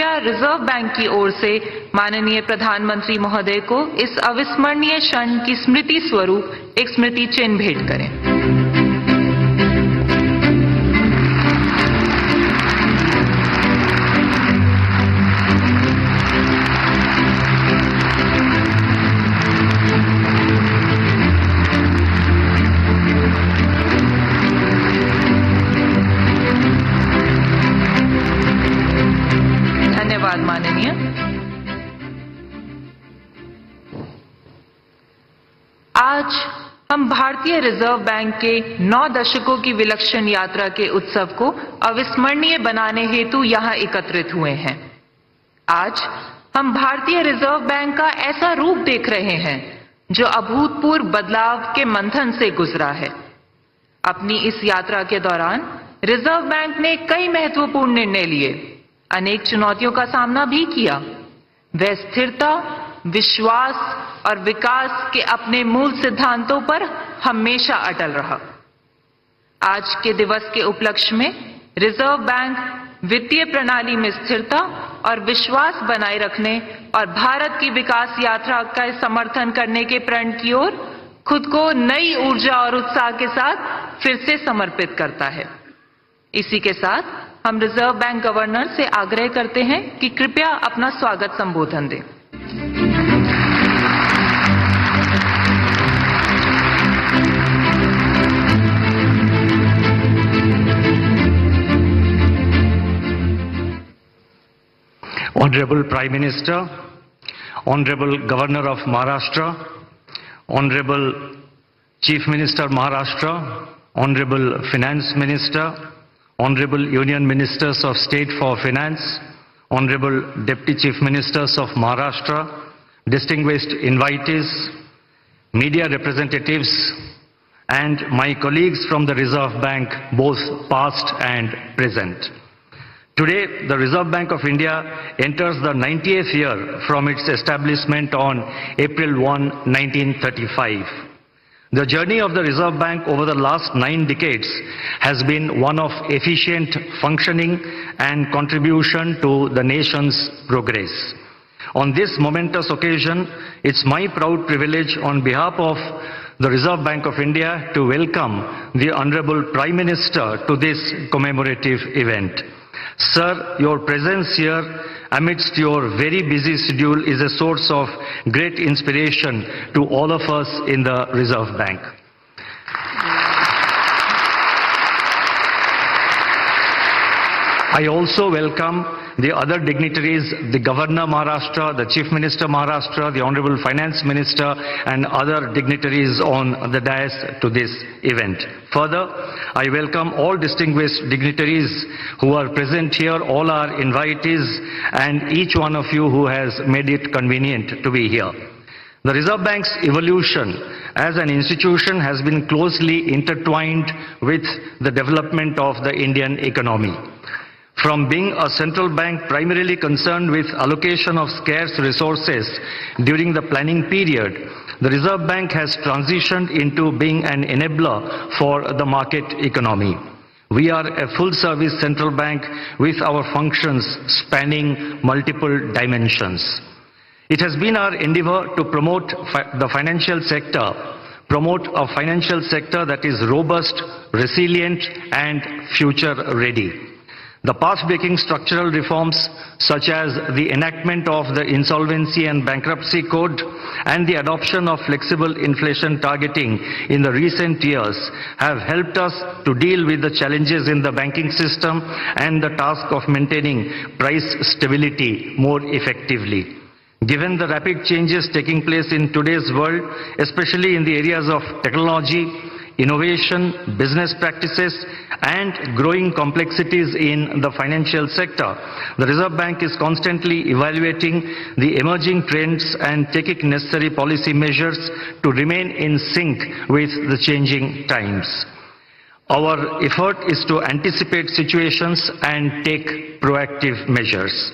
कृपया reserve bank की ओर से माननीय प्रधानमंत्री महोदय को इस अविस्मरणीय क्षण की स्मृति स्वरूप एक स्मृति चिन्ह भेंट करें। धन्यवाद माननीय। आज हम भारतीय रिजर्व बैंक के 9 दशकों की विलक्षण यात्रा के उत्सव को अविस्मरणीय बनाने हेतु यहाँ एकत्रित हुए हैं। आज हम भारतीय रिजर्व बैंक का ऐसा रूप देख रहे हैं जो अभूतपूर्व बदलाव के मंथन से गुजरा है। अपनी इस यात्रा के दौरान रिजर्व बैंक ने कई महत्वपूर्ण निर्णय लिए, अनेक चुनौतियों का सामना भी किया। वह स्थिरता, विश्वास और विकास के अपने मूल सिद्धांतों पर हमेशा अटल रहा। आज के दिवस के उपलक्ष्य में रिजर्व बैंक वित्तीय प्रणाली में स्थिरता और विश्वास बनाए रखने और भारत की विकास यात्रा का समर्थन करने के प्रण की ओर खुद को नई ऊर्जा और उत्साह के साथ फिर से समर्पित करता है। इसी के साथ हम रिजर्व बैंक गवर्नर से आग्रह करते हैं कि कृपया अपना स्वागत संबोधन दें। Honorable Prime Minister, Honorable Governor of Maharashtra, Honorable Chief Minister Maharashtra, Honorable Finance Minister, Honorable Union Ministers of State for Finance, Honorable Deputy Chief Ministers of Maharashtra, distinguished invitees, media representatives, and my colleagues from the Reserve Bank, both past and present. Today, the Reserve Bank of India enters the 90th year from its establishment on April 1, 1935. The journey of the Reserve Bank over the last 9 decades has been one of efficient functioning and contribution to the nation's progress. On this momentous occasion, it's my proud privilege on behalf of the Reserve Bank of India to welcome the Honorable Prime Minister to this commemorative event. Sir, your presence here amidst your very busy schedule is a source of great inspiration to all of us in the Reserve Bank. I also welcome the other dignitaries, the Governor Maharashtra, the Chief Minister Maharashtra, the Honorable Finance Minister and other dignitaries on the dais to this event. Further, I welcome all distinguished dignitaries who are present here, all our invitees and each one of you who has made it convenient to be here. The Reserve Bank's evolution as an institution has been closely intertwined with the development of the Indian economy. From being a central bank primarily concerned with allocation of scarce resources during the planning period, the Reserve Bank has transitioned into being an enabler for the market economy. We are a full-service central bank with our functions spanning multiple dimensions. It has been our endeavor to promote the financial sector, promote a financial sector that is robust, resilient and future-ready. The path-breaking structural reforms such as the enactment of the Insolvency and Bankruptcy Code and the adoption of flexible inflation targeting in the recent years have helped us to deal with the challenges in the banking system and the task of maintaining price stability more effectively. Given the rapid changes taking place in today's world, especially in the areas of technology, innovation, business practices, and growing complexities in the financial sector, the Reserve Bank is constantly evaluating the emerging trends and taking necessary policy measures to remain in sync with the changing times. Our effort is to anticipate situations and take proactive measures.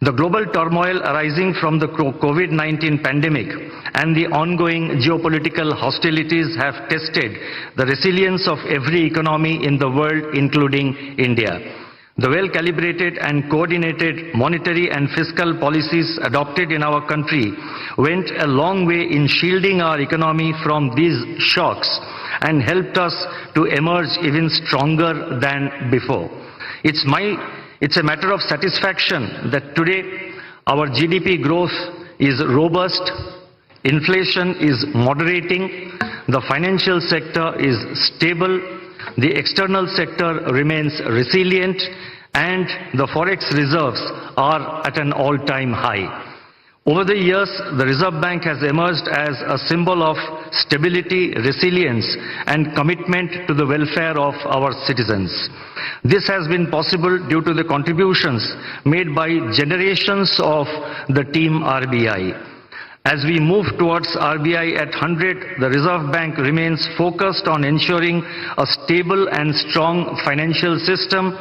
The global turmoil arising from the COVID-19 pandemic and the ongoing geopolitical hostilities have tested the resilience of every economy in the world, including India. The well-calibrated and coordinated monetary and fiscal policies adopted in our country went a long way in shielding our economy from these shocks and helped us to emerge even stronger than before. It's a matter of satisfaction that today our GDP growth is robust, inflation is moderating, the financial sector is stable, the external sector remains resilient, and the forex reserves are at an all-time high. Over the years, the Reserve Bank has emerged as a symbol of stability, resilience, and commitment to the welfare of our citizens. This has been possible due to the contributions made by generations of the team RBI. As we move towards RBI at 100, the Reserve Bank remains focused on ensuring a stable and strong financial system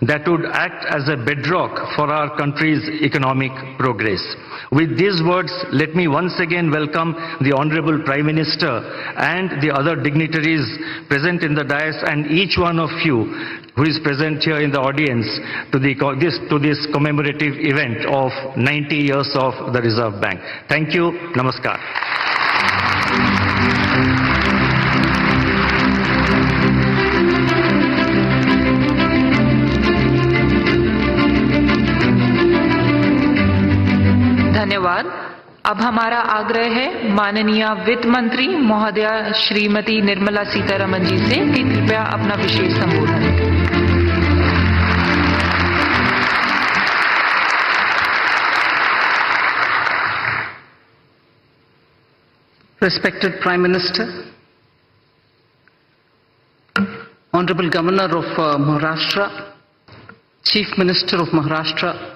that would act as a bedrock for our country's economic progress. With these words, let me once again welcome the Honorable Prime Minister and the other dignitaries present in the dais and each one of you who is present here in the audience to this commemorative event of 90 years of the Reserve Bank. Thank you. Namaskar. धन्यवाद। अब हमारा आग्रह है माननीय वित्त मंत्री महोदया श्रीमती निर्मला सीतारमण जी से कि कृपया अपना विशेष संबोधन दें। Respected Prime Minister, Honorable Governor of Maharashtra, Chief Minister of Maharashtra,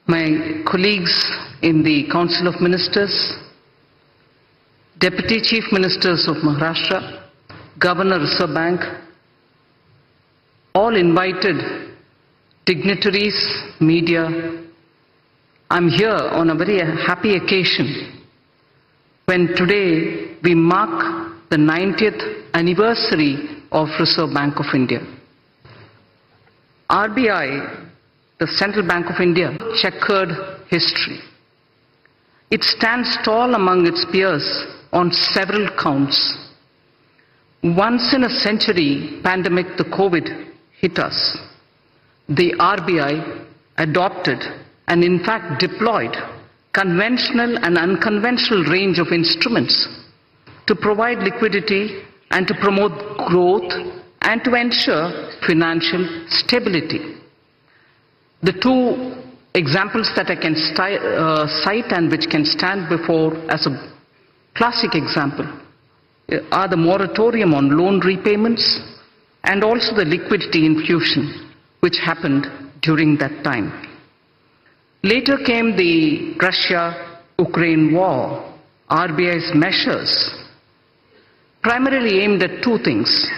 my colleagues in the Council of Ministers, Deputy Chief Ministers of Maharashtra, Governor Reserve Bank, all invited dignitaries, media, I'm here on a very happy occasion when today we mark the 90th anniversary of Reserve Bank of India. RBI, the Central Bank of India, checkered history. It stands tall among its peers on several counts. Once in a century pandemic, the COVID, hit us. The RBI adopted and in fact deployed conventional and unconventional range of instruments to provide liquidity and to promote growth and to ensure financial stability. The two examples that I can cite and which can stand before as a classic example are the moratorium on loan repayments and also the liquidity infusion which happened during that time. Later came the Russia-Ukraine war. RBI's measures primarily aimed at two things.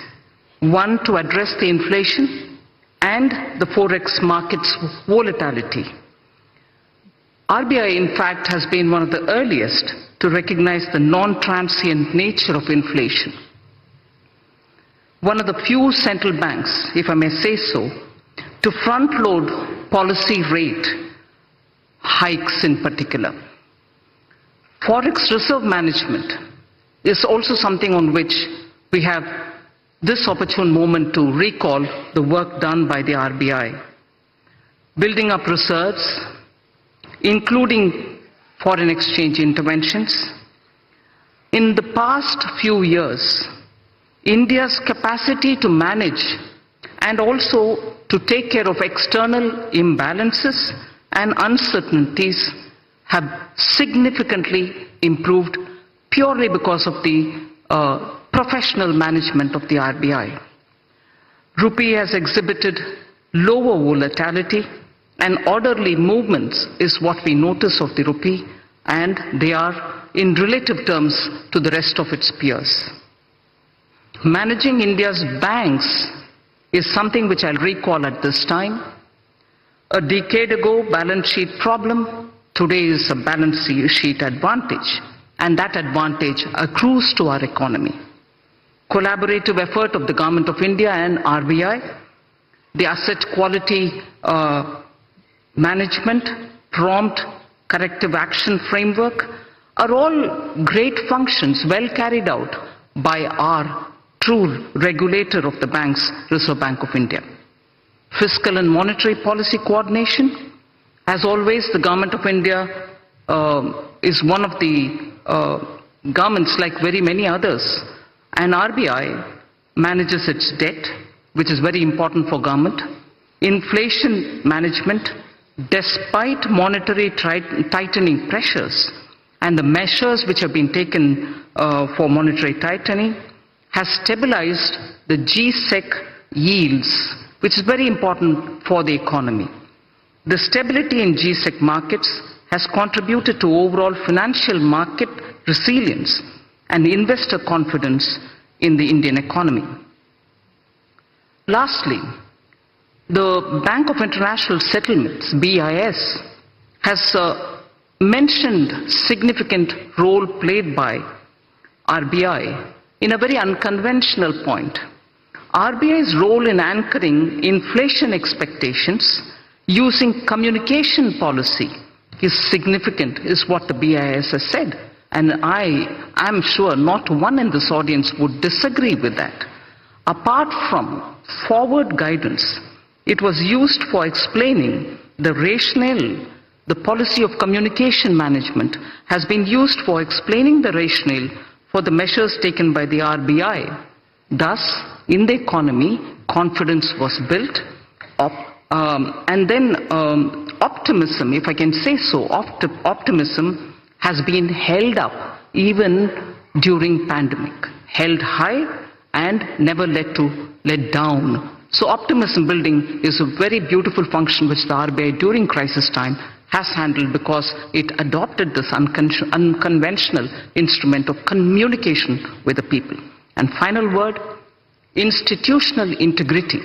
One, to address the inflation and the forex market's volatility. RBI, in fact, has been one of the earliest to recognize the non-transient nature of inflation. One of the few central banks, if I may say so, to front-load policy rate hikes in particular. Forex reserve management is also something on which we have this opportune moment to recall the work done by the RBI. Building up reserves, including foreign exchange interventions. In the past few years, India's capacity to manage and also to take care of external imbalances and uncertainties have significantly improved purely because of the professional management of the RBI. Rupee has exhibited lower volatility and orderly movements is what we notice of the rupee, and they are in relative terms to the rest of its peers. Managing India's banks is something which I'll recall at this time. A decade ago, balance sheet problem, today is a balance sheet advantage, and that advantage accrues to our economy. Collaborative effort of the Government of India and RBI the asset quality management, prompt corrective action framework are all great functions well carried out by our true regulator of the banks, Reserve Bank of India. Fiscal and monetary policy coordination. As always, the Government of India is one of the governments, like very many others, and RBI manages its debt, which is very important for government. Inflation management, despite monetary tightening pressures and the measures which have been taken for monetary tightening, has stabilized the G-Sec yields, which is very important for the economy. The stability in G-Sec markets has contributed to overall financial market resilience and investor confidence in the Indian economy. Lastly, the Bank of International Settlements, BIS, has mentioned significant role played by RBI in a very unconventional point. RBI's role in anchoring inflation expectations using communication policy is significant, is what the BIS has said. And I am sure not one in this audience would disagree with that. Apart from forward guidance, it was used for explaining the rationale. The policy of communication management has been used for explaining the rationale for the measures taken by the RBI. Thus, in the economy, confidence was built, and then optimism, if I can say so, optimism has been held up even during pandemic, held high and never let down. So optimism building is a very beautiful function which the RBI during crisis time has handled, because it adopted this unconventional instrument of communication with the people. And final word, institutional integrity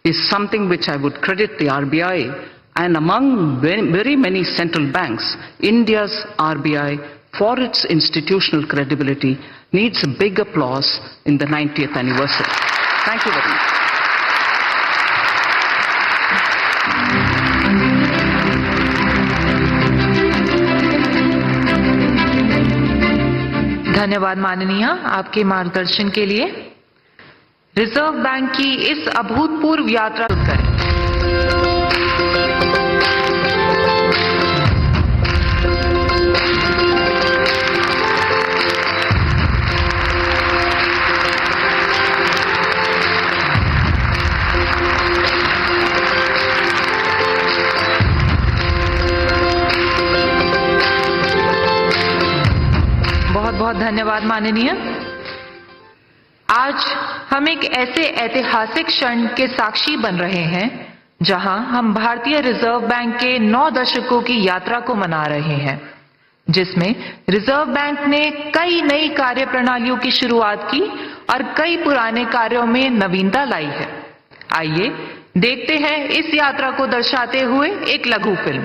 is something which I would credit the RBI, and among very many central banks, India's RBI, for its institutional credibility, needs a big applause in the 90th anniversary. Thank you very much. धन्यवाद माननीय, आपके मार्गदर्शन के लिए। Reserve bank की इस अभूतपूर्व यात्रा करें। बहुत बहुत धन्यवाद माननीय। आज हम एक ऐसे ऐतिहासिक क्षण के साक्षी बन रहे हैं जहां हम भारतीय रिजर्व बैंक के 9 दशकों की यात्रा को मना रहे हैं, जिसमें रिजर्व बैंक ने कई नई कार्य प्रणालियों की शुरुआत की और कई पुराने कार्यों में नवीनता लाई है। आइए देखते हैं इस यात्रा को दर्शाते हुए एक लघु film.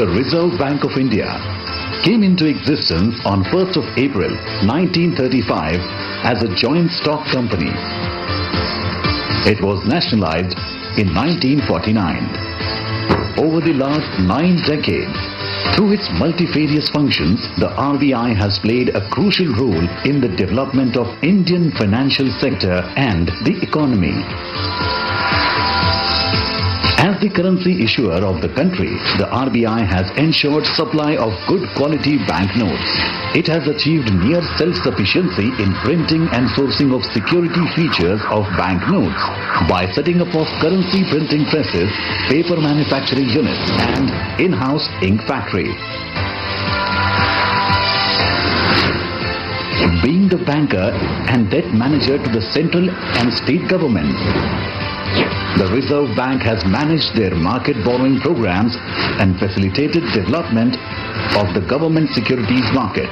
The Reserve Bank of India came into existence on 1st of April 1935 as a joint stock company. It was nationalized in 1949. Over the last 9 decades, through its multifarious functions, the RBI has played a crucial role in the development of Indian financial sector and the economy. As the currency issuer of the country, the RBI has ensured supply of good quality banknotes. It has achieved near self-sufficiency in printing and sourcing of security features of banknotes by setting up of currency printing presses, paper manufacturing units and in-house ink factory. Being the banker and debt manager to the central and state governments, The Reserve Bank has managed their market borrowing programs and facilitated development of the government securities market,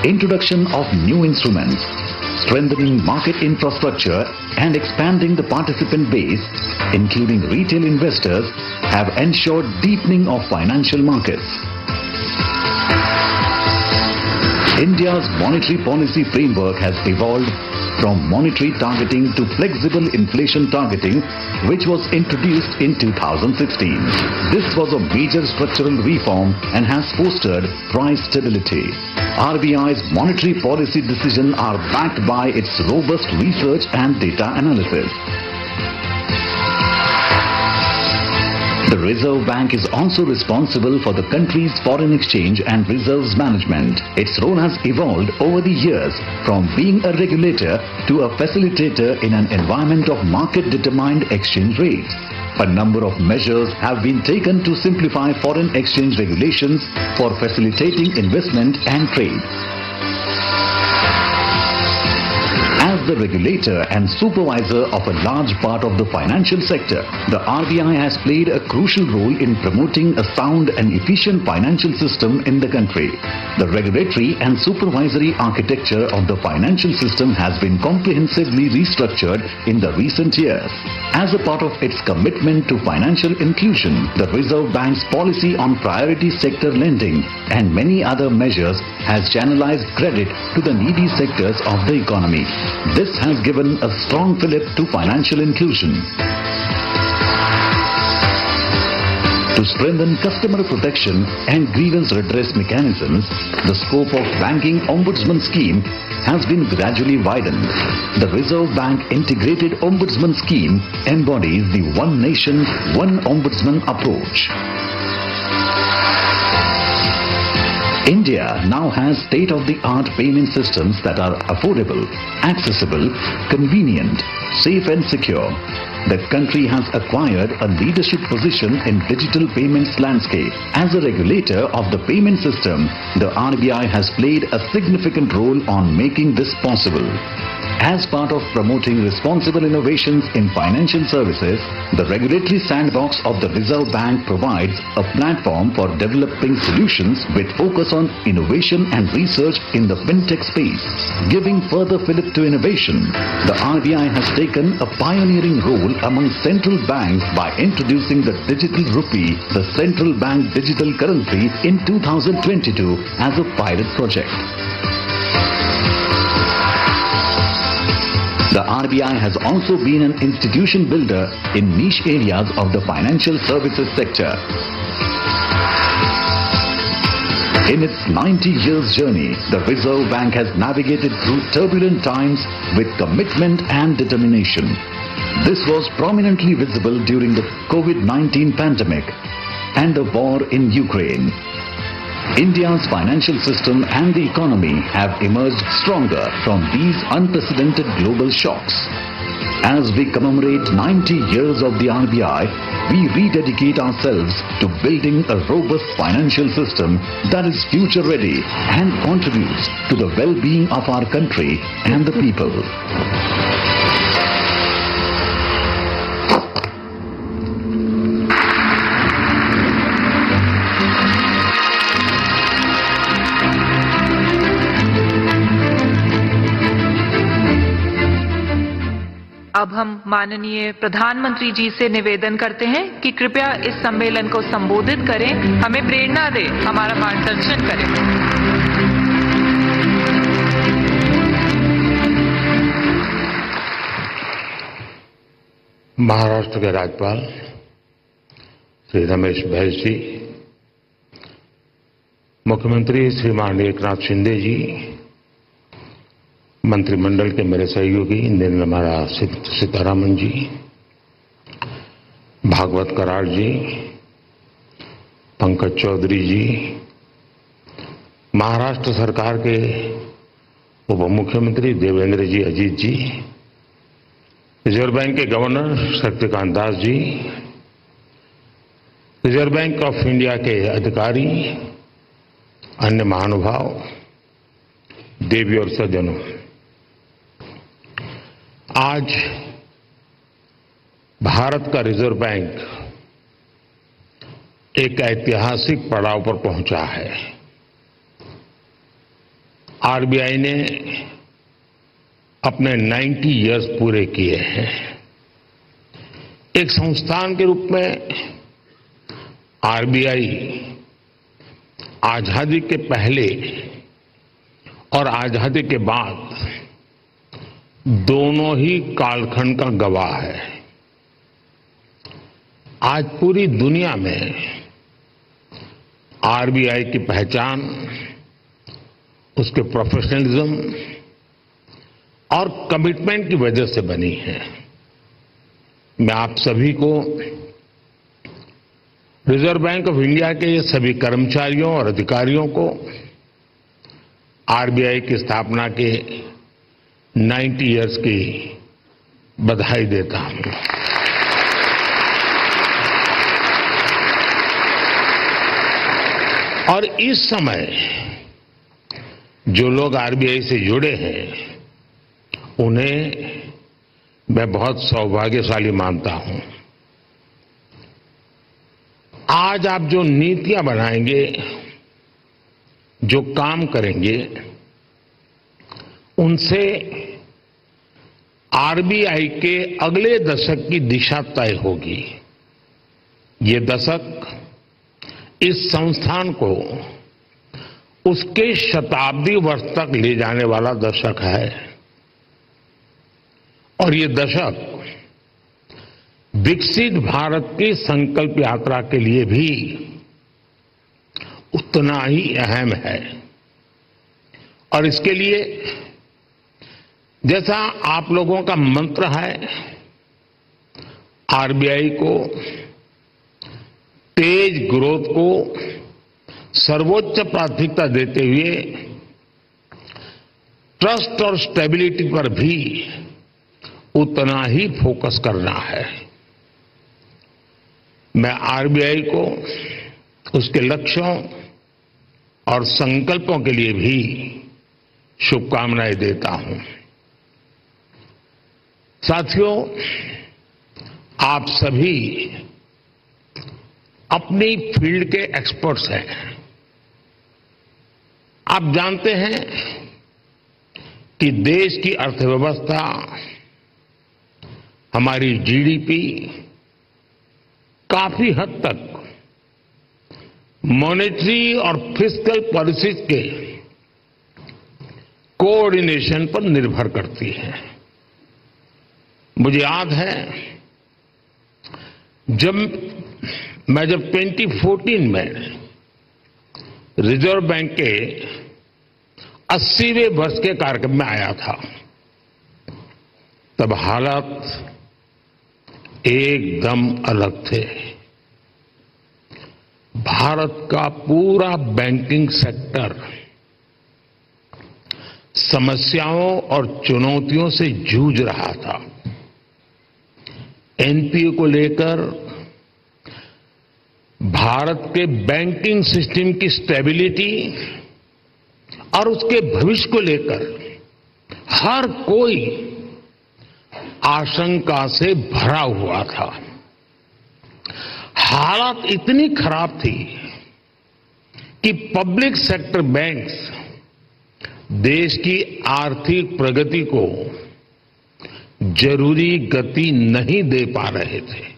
introduction of new instruments, strengthening market infrastructure and expanding the participant base, including retail investors, have ensured deepening of financial markets. India's monetary policy framework has evolved from monetary targeting to flexible inflation targeting, which was introduced in 2016. This was a major structural reform and has fostered price stability. RBI's monetary policy decisions are backed by its robust research and data analysis. The Reserve Bank is also responsible for the country's foreign exchange and reserves management. Its role has evolved over the years from being a regulator to a facilitator in an environment of market-determined exchange rates. A number of measures have been taken to simplify foreign exchange regulations for facilitating investment and trade. As the regulator and supervisor of a large part of the financial sector, the RBI has played a crucial role in promoting a sound and efficient financial system in the country. The regulatory and supervisory architecture of the financial system has been comprehensively restructured in the recent years. As a part of its commitment to financial inclusion, the Reserve Bank's policy on priority sector lending and many other measures has channelized credit to the needy sectors of the economy. This has given a strong fillip to financial inclusion. To strengthen customer protection and grievance redress mechanisms, the scope of Banking Ombudsman Scheme has been gradually widened. The Reserve Bank Integrated Ombudsman Scheme embodies the One Nation, One Ombudsman approach. India now has state-of-the-art payment systems that are affordable, accessible, convenient, safe and secure. The country has acquired a leadership position in digital payments landscape. As a regulator of the payment system, the RBI has played a significant role on making this possible. As part of promoting responsible innovations in financial services, the regulatory sandbox of the Reserve Bank provides a platform for developing solutions with focus on innovation and research in the fintech space. Giving further fillip to innovation, the RBI has taken a pioneering role among central banks by introducing the digital rupee, the central bank digital currency, in 2022 as a pilot project. The RBI has also been an institution builder in niche areas of the financial services sector. In its 90 years journey, the Reserve Bank has navigated through turbulent times with commitment and determination. This was prominently visible during the COVID-19 pandemic and the war in Ukraine. India's financial system and the economy have emerged stronger from these unprecedented global shocks. As we commemorate 90 years of the RBI, we rededicate ourselves to building a robust financial system that is future-ready and contributes to the well-being of our country and the people. अब हम माननीय प्रधानमंत्री जी से निवेदन करते हैं कि कृपया इस सम्मेलन को संबोधित करें, हमें प्रेरणा दें, हमारा मार्गदर्शन करें। महाराष्ट्र के राज्यपाल श्री रमेश बैस जी, मुख्यमंत्री श्रीमान एकनाथ शिंदे जी, मंत्रिमंडल के मेरे सहयोगी निर्मला सीतारामन जी, भागवत कराड़ जी, पंकज चौधरी जी, महाराष्ट्र सरकार के उप मुख्यमंत्री देवेंद्र जी अजीत जी, रिजर्व बैंक के governor Shaktikanta Das ji, reserve bank of India के अधिकारी, अन्य महानुभाव, देवी और सज्जनों, आज भारत का रिजर्व बैंक एक ऐतिहासिक पड़ाव पर पहुंचा है। आरबीआई ने अपने 90 इयर्स पूरे किए हैं। एक संस्थान के रूप में आरबीआई आजादी के पहले और आजादी के बाद दोनों ही कालखंड का गवाह है। आज पूरी दुनिया में आरबीआई की पहचान उसके प्रोफेशनलिज्म और कमिटमेंट की वजह से बनी है। मैं आप सभी को रिजर्व बैंक ऑफ इंडिया के सभी कर्मचारियों और अधिकारियों को आरबीआई की स्थापना के 90 इयर्स की बधाई देता हूं। और इस समय जो लोग आरबीआई से जुड़े हैं उन्हें मैं बहुत सौभाग्यशाली मानता हूं। आज आप जो नीतियां बनाएंगे, जो काम करेंगे, उनसे आरबीआई के अगले दशक की दिशा तय होगी। ये दशक इस संस्थान को उसके शताब्दी वर्ष तक ले जाने वाला दशक है और ये दशक विकसित भारत की संकल्प यात्रा के लिए भी उतना ही अहम है। और इसके लिए जैसा आप लोगों का मंत्र है, आरबीआई को तेज ग्रोथ को सर्वोच्च प्राथमिकता देते हुए ट्रस्ट और स्टेबिलिटी पर भी उतना ही फोकस करना है। मैं आरबीआई को उसके लक्ष्यों और संकल्पों के लिए भी शुभकामनाएं देता हूं। साथियों, आप सभी अपनी फील्ड के एक्सपर्ट्स हैं। आप जानते हैं कि देश की अर्थव्यवस्था, हमारी जीडीपी काफी हद तक मॉनेटरी और फिस्कल पॉलिसीज के कोऑर्डिनेशन पर निर्भर करती है। मुझे याद है जब 2014 में रिजर्व बैंक के 80वें वर्ष के कार्यक्रम में आया था, तब हालात एकदम अलग थे। भारत का पूरा बैंकिंग सेक्टर समस्याओं और चुनौतियों से जूझ रहा था। एनपीए को लेकर, भारत के बैंकिंग सिस्टम की स्टेबिलिटी और उसके भविष्य को लेकर हर कोई आशंका से भरा हुआ था। हालात इतनी खराब थी कि पब्लिक सेक्टर बैंक्स देश की आर्थिक प्रगति को जरूरी गति नहीं दे पा रहे थे।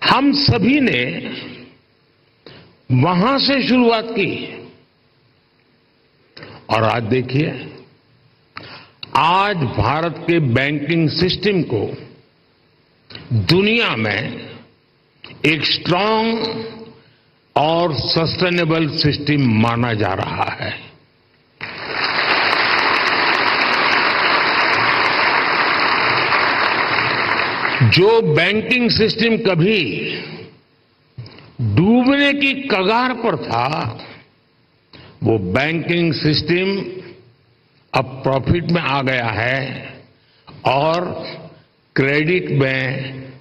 हम सभी ने वहां से शुरुआत की और आज देखिए, आज भारत के बैंकिंग सिस्टम को दुनिया में एक स्ट्रांग और सस्टेनेबल सिस्टम माना जा रहा है। जो बैंकिंग सिस्टम कभी डूबने की कगार पर था, वो बैंकिंग सिस्टम अब प्रॉफिट में आ गया है और क्रेडिट में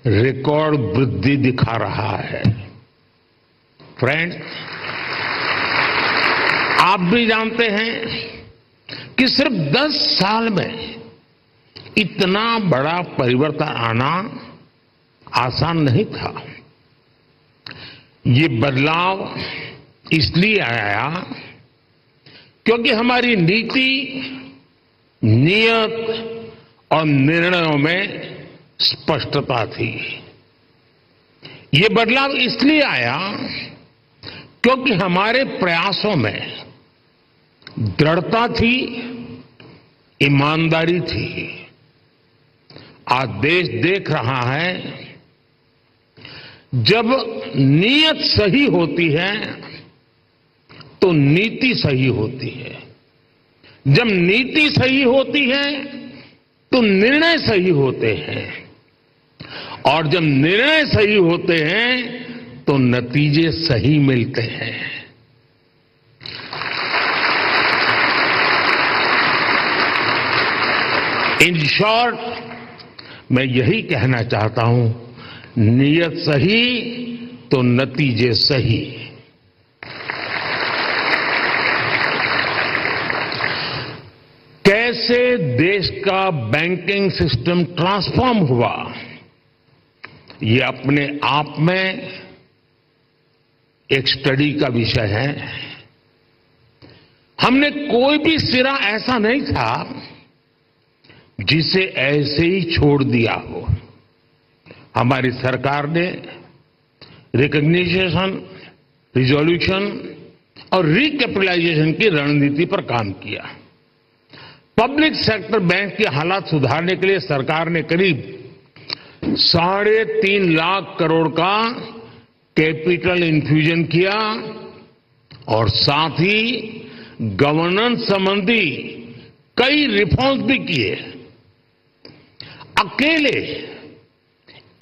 रिकॉर्ड वृद्धि दिखा रहा है। फ्रेंड्स, आप भी जानते हैं कि सिर्फ 10 साल में इतना बड़ा परिवर्तन आना आसान नहीं था। ये बदलाव इसलिए आया क्योंकि हमारी नीति, नियत और निर्णयों में स्पष्टता थी। ये बदलाव इसलिए आया क्योंकि हमारे प्रयासों में दृढ़ता थी, ईमानदारी थी। आज देश देख रहा है, जब नीयत सही होती है तो नीति सही होती है, जब नीति सही होती है तो निर्णय सही होते हैं, और जब निर्णय सही होते हैं तो नतीजे सही मिलते हैं। इन शॉर्ट मैं यही कहना चाहता हूं, नीयत सही तो नतीजे सही। कैसे देश का बैंकिंग सिस्टम ट्रांसफॉर्म हुआ, ये अपने आप में एक स्टडी का विषय है। हमने कोई भी सिरा ऐसा नहीं था जिसे ऐसे ही छोड़ दिया हो। हमारी सरकार ने रिकॉग्निशन, रिजोल्यूशन और रिकैपिटलाइजेशन की रणनीति पर काम किया। पब्लिक सेक्टर बैंक की हालात सुधारने के लिए सरकार ने करीब 3.5 लाख करोड़ का कैपिटल इन्फ्यूजन किया और साथ ही गवर्नेंस संबंधी कई रिफॉर्म्स भी किए। अकेले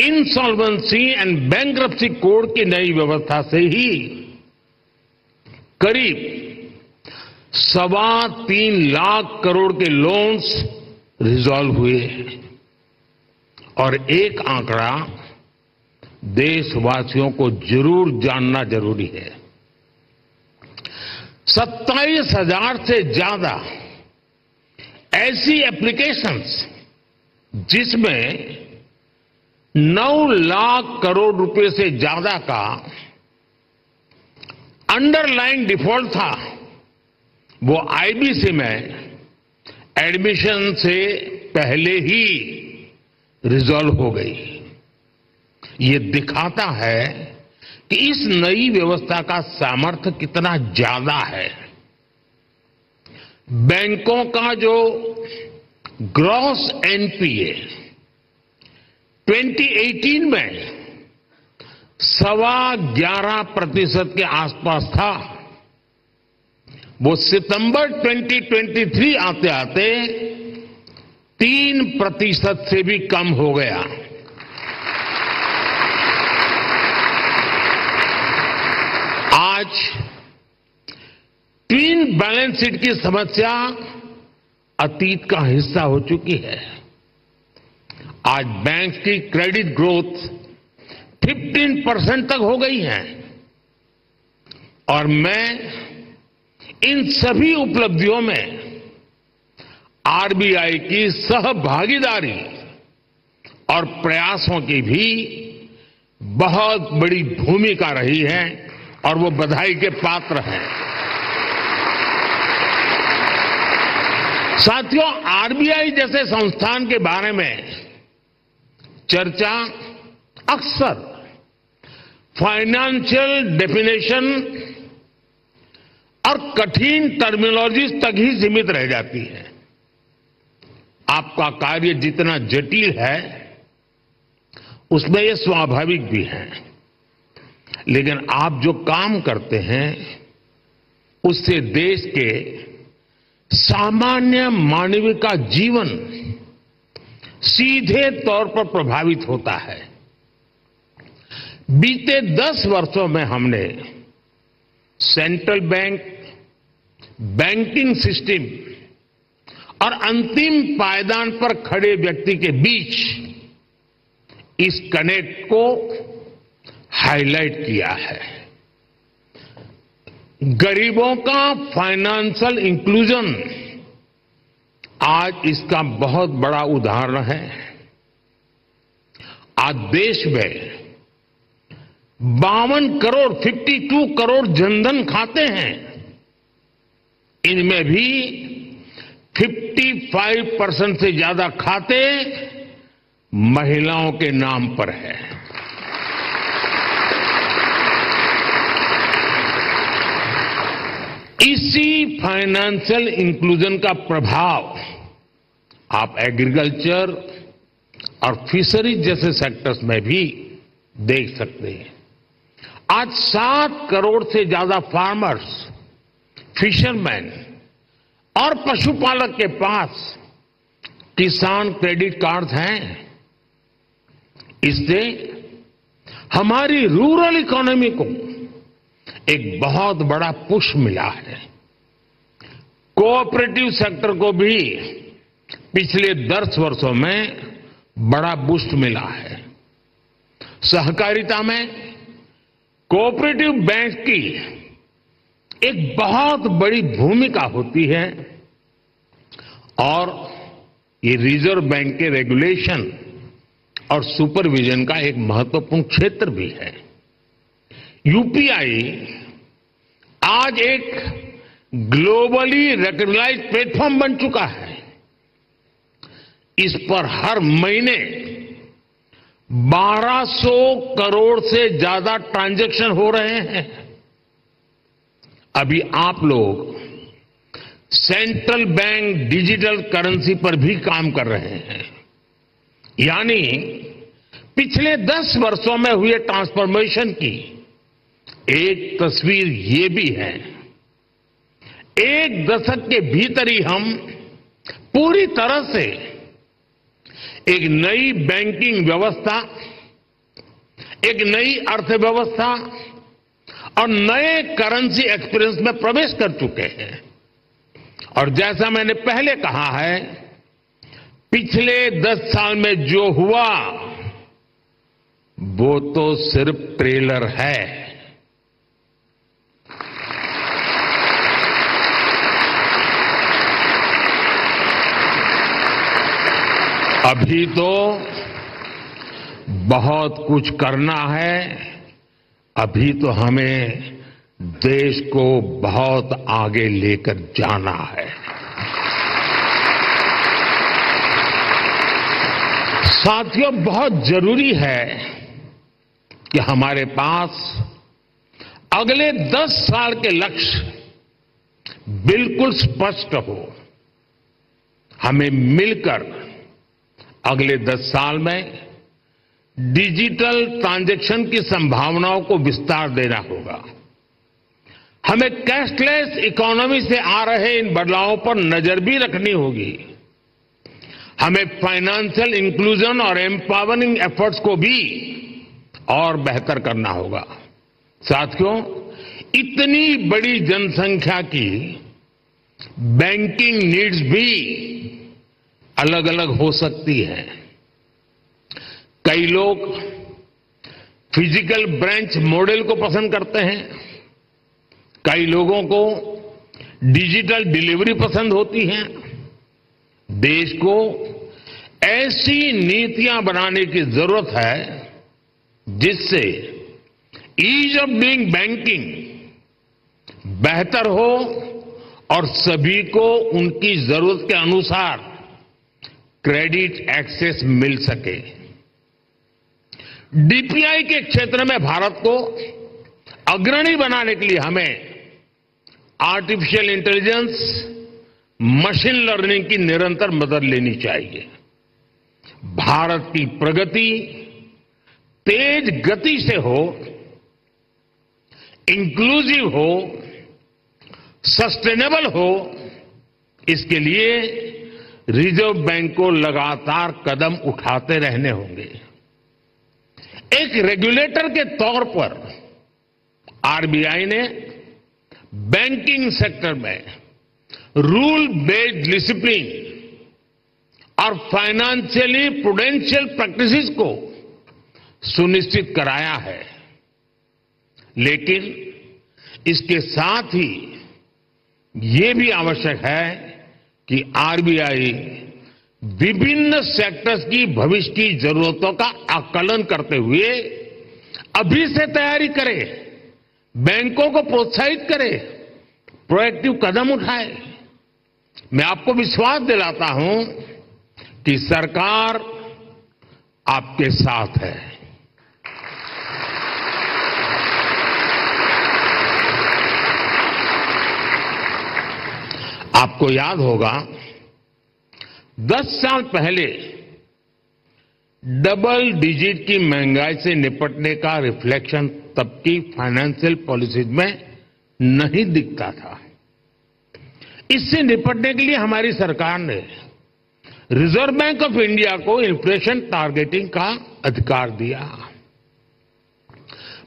इंसॉल्वेंसी एंड बैंक्रप्सी कोड की नई व्यवस्था से ही करीब 3.25 लाख करोड़ के लोन्स रिजॉल्व हुए। और एक आंकड़ा देशवासियों को जरूर जानना जरूरी है, 27,000 से ज्यादा ऐसी एप्लीकेशंस जिसमें 9 लाख करोड़ रुपए से ज्यादा का अंडरलाइन डिफॉल्ट था, वो आईबीसी में एडमिशन से पहले ही रिजॉल्व हो गई। ये दिखाता है कि इस नई व्यवस्था का सामर्थ्य कितना ज्यादा है। बैंकों का जो ग्रॉस एनपीए 2018 में 11.25% के आसपास था, वो सितंबर 2023 आते आते 3% से भी कम हो गया। आज ट्विन बैलेंस शीट की समस्या अतीत का हिस्सा हो चुकी है। आज बैंक की क्रेडिट ग्रोथ 15% तक हो गई है और मैं इन सभी उपलब्धियों में आरबीआई की सहभागीदारी और प्रयासों की भी बहुत बड़ी भूमिका रही है और वो बधाई के पात्र हैं। साथियों, आरबीआई जैसे संस्थान के बारे में चर्चा अक्सर फाइनेंशियल डेफिनेशन और कठिन टर्मिनोलॉजी तक ही सीमित रह जाती है। आपका कार्य जितना जटिल है उसमें यह स्वाभाविक भी है, लेकिन आप जो काम करते हैं उससे देश के सामान्य मानव का जीवन सीधे तौर पर प्रभावित होता है। बीते 10 वर्षों में हमने सेंट्रल बैंक, बैंकिंग सिस्टम और अंतिम पायदान पर खड़े व्यक्ति के बीच इस कनेक्ट को हाईलाइट किया है। गरीबों का फाइनेंशियल इंक्लूजन आज इसका बहुत बड़ा उदाहरण है। आज देश में 52 करोड़ जनधन खाते हैं। इनमें भी 55% से ज्यादा खाते महिलाओं के नाम पर है। इसी फाइनेंशियल इंक्लूजन का प्रभाव आप एग्रीकल्चर और फिशरीज जैसे सेक्टर्स में भी देख सकते हैं। आज 7 करोड़ से ज्यादा फार्मर्स, फिशरमैन और पशुपालक के पास किसान क्रेडिट कार्ड हैं। इससे हमारी रूरल इकोनॉमी को एक बहुत बड़ा पुश मिला है। कोऑपरेटिव सेक्टर को भी पिछले 10 वर्षों में बड़ा बूस्ट मिला है। सहकारिता में कोऑपरेटिव बैंक की एक बहुत बड़ी भूमिका होती है और ये रिजर्व बैंक के रेगुलेशन और सुपरविजन का एक महत्वपूर्ण क्षेत्र भी है। यूपीआई आज एक ग्लोबली रिकॉग्नाइज्ड प्लेटफॉर्म बन चुका है। इस पर हर महीने 1200 करोड़ से ज्यादा ट्रांजैक्शन हो रहे हैं। अभी आप लोग सेंट्रल बैंक डिजिटल करेंसी पर भी काम कर रहे हैं। यानी पिछले 10 वर्षों में हुए ट्रांसफॉर्मेशन की एक तस्वीर ये भी है। एक दशक के भीतर ही हम पूरी तरह से एक नई बैंकिंग व्यवस्था, एक नई अर्थव्यवस्था और नए करेंसी एक्सपीरियंस में प्रवेश कर चुके हैं। और जैसा मैंने पहले कहा है, पिछले 10 साल में जो हुआ वो तो सिर्फ ट्रेलर है। अभी तो बहुत कुछ करना है। अभी तो हमें देश को बहुत आगे लेकर जाना है। साथियों, बहुत जरूरी है कि हमारे पास अगले 10 साल के लक्ष्य बिल्कुल स्पष्ट हो। हमें मिलकर अगले 10 साल में डिजिटल ट्रांजैक्शन की संभावनाओं को विस्तार देना होगा। हमें कैशलेस इकोनॉमी से आ रहे इन बदलावों पर नजर भी रखनी होगी। हमें फाइनेंशियल इंक्लूजन और एम्पावरिंग एफर्ट्स को भी और बेहतर करना होगा। साथियों, इतनी बड़ी जनसंख्या की बैंकिंग नीड्स भी अलग अलग हो सकती है। कई लोग फिजिकल ब्रांच मॉडल को पसंद करते हैं, कई लोगों को डिजिटल डिलीवरी पसंद होती है। देश को ऐसी नीतियां बनाने की जरूरत है जिससे ईज ऑफ डूइंग बैंकिंग बेहतर हो और सभी को उनकी जरूरत के अनुसार क्रेडिट एक्सेस मिल सके। डीपीआई के क्षेत्र में भारत को अग्रणी बनाने के लिए हमें आर्टिफिशियल इंटेलिजेंस, मशीन लर्निंग की निरंतर मदद लेनी चाहिए। भारत की प्रगति तेज गति से हो, इंक्लूसिव हो, सस्टेनेबल हो, इसके लिए रिजर्व बैंक को लगातार कदम उठाते रहने होंगे। एक रेगुलेटर के तौर पर आरबीआई ने बैंकिंग सेक्टर में रूल बेस्ड डिसिप्लिन और फाइनेंशियली प्रूडेंशियल प्रैक्टिसेस को सुनिश्चित कराया है। लेकिन इसके साथ ही ये भी आवश्यक है कि आरबीआई विभिन्न सेक्टर्स की भविष्य की जरूरतों का आकलन करते हुए अभी से तैयारी करे, बैंकों को प्रोत्साहित करे, प्रोएक्टिव कदम उठाए। मैं आपको विश्वास दिलाता हूं कि सरकार आपके साथ है। आपको याद होगा 10 साल पहले डबल डिजिट की महंगाई से निपटने का रिफ्लेक्शन तब की फाइनेंशियल पॉलिसीज में नहीं दिखता था। इससे निपटने के लिए हमारी सरकार ने रिजर्व बैंक ऑफ इंडिया को इन्फ्लेशन टारगेटिंग का अधिकार दिया।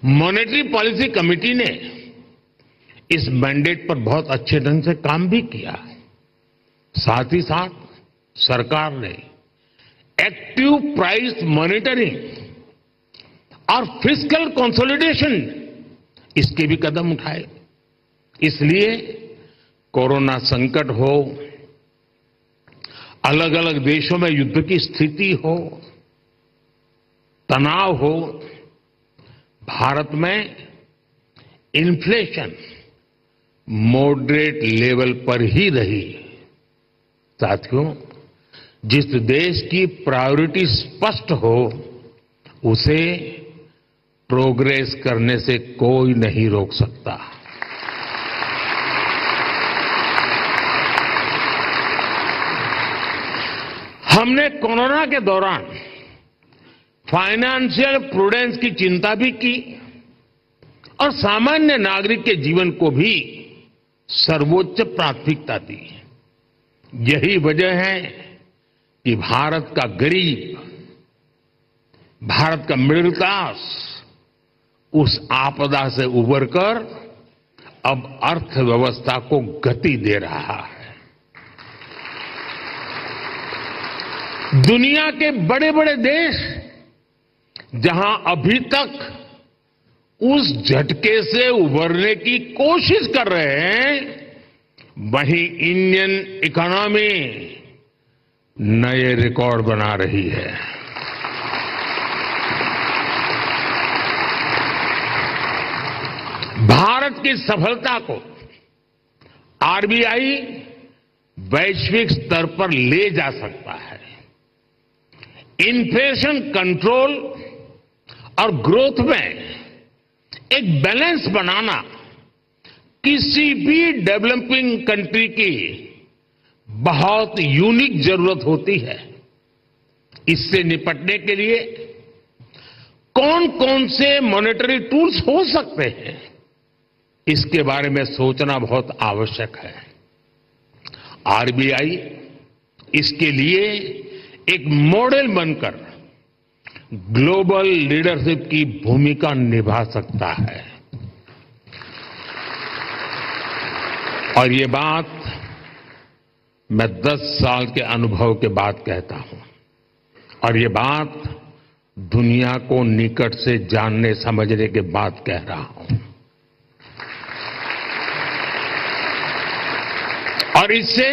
मॉनेटरी पॉलिसी कमेटी ने इस मैंडेट पर बहुत अच्छे ढंग से काम भी किया। साथ ही साथ सरकार ने एक्टिव प्राइस मॉनिटरिंग और फिस्कल कंसोलिडेशन इसके भी कदम उठाए। इसलिए कोरोना संकट हो, अलग अलग देशों में युद्ध की स्थिति हो, तनाव हो, भारत में इन्फ्लेशन मॉडरेट लेवल पर ही रही। साथियों, जिस देश की प्रायोरिटी स्पष्ट हो उसे प्रोग्रेस करने से कोई नहीं रोक सकता। हमने कोरोना के दौरान फाइनेंशियल प्रूडेंस की चिंता भी की और सामान्य नागरिक के जीवन को भी सर्वोच्च प्राथमिकता दी। यही वजह है कि भारत का गरीब, भारत का मिडिल क्लास उस आपदा से उबरकर अब अर्थव्यवस्था को गति दे रहा है। दुनिया के बड़े बड़े देश जहां अभी तक उस झटके से उबरने की कोशिश कर रहे हैं, वहीं इंडियन इकोनॉमी नए रिकॉर्ड बना रही है। भारत की सफलता को आरबीआई वैश्विक स्तर पर ले जा सकता है। इन्फ्लेशन कंट्रोल और ग्रोथ में एक बैलेंस बनाना किसी भी डेवलपिंग कंट्री की बहुत यूनिक जरूरत होती है। इससे निपटने के लिए कौन कौन से मॉनेटरी टूल्स हो सकते हैं, इसके बारे में सोचना बहुत आवश्यक है। आरबीआई इसके लिए एक मॉडल बनकर ग्लोबल लीडरशिप की भूमिका निभा सकता है। और ये बात मैं 10 साल के अनुभव के बाद कहता हूं, और ये बात दुनिया को निकट से जानने समझने के बाद कह रहा हूं। और इससे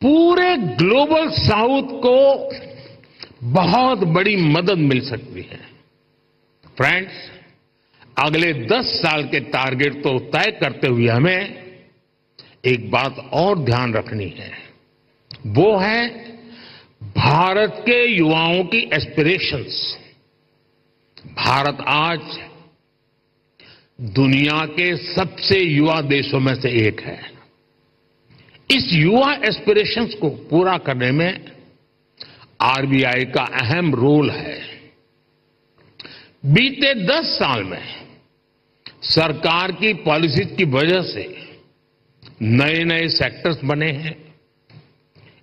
पूरे ग्लोबल साउथ को बहुत बड़ी मदद मिल सकती है। फ्रेंड्स, अगले 10 साल के टारगेट तो तय करते हुए हमें एक बात और ध्यान रखनी है, वो है भारत के युवाओं की एस्पिरेशंस। भारत आज दुनिया के सबसे युवा देशों में से एक है। इस युवा एस्पिरेशंस को पूरा करने में आरबीआई का अहम रोल है। बीते 10 साल में सरकार की पॉलिसीज की वजह से नए नए सेक्टर्स बने हैं।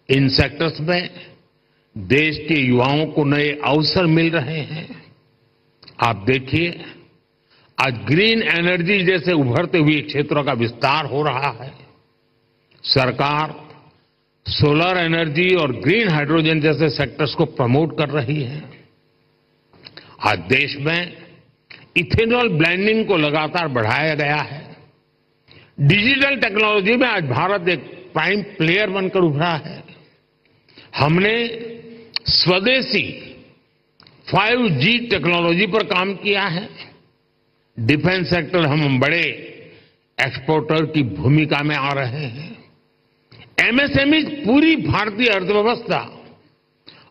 इन सेक्टर्स में देश के युवाओं को नए अवसर मिल रहे हैं। आप देखिए, आज ग्रीन एनर्जी जैसे उभरते हुए क्षेत्रों का विस्तार हो रहा है। सरकार सोलर एनर्जी और ग्रीन हाइड्रोजन जैसे सेक्टर्स को प्रमोट कर रही है। आज देश में इथेनॉल ब्लेंडिंग को लगातार बढ़ाया गया है। डिजिटल टेक्नोलॉजी में आज भारत एक प्राइम प्लेयर बनकर उभरा है। हमने स्वदेशी 5G टेक्नोलॉजी पर काम किया है। डिफेंस सेक्टर हम बड़े एक्सपोर्टर की भूमिका में आ रहे हैं। एमएसएमई पूरी भारतीय अर्थव्यवस्था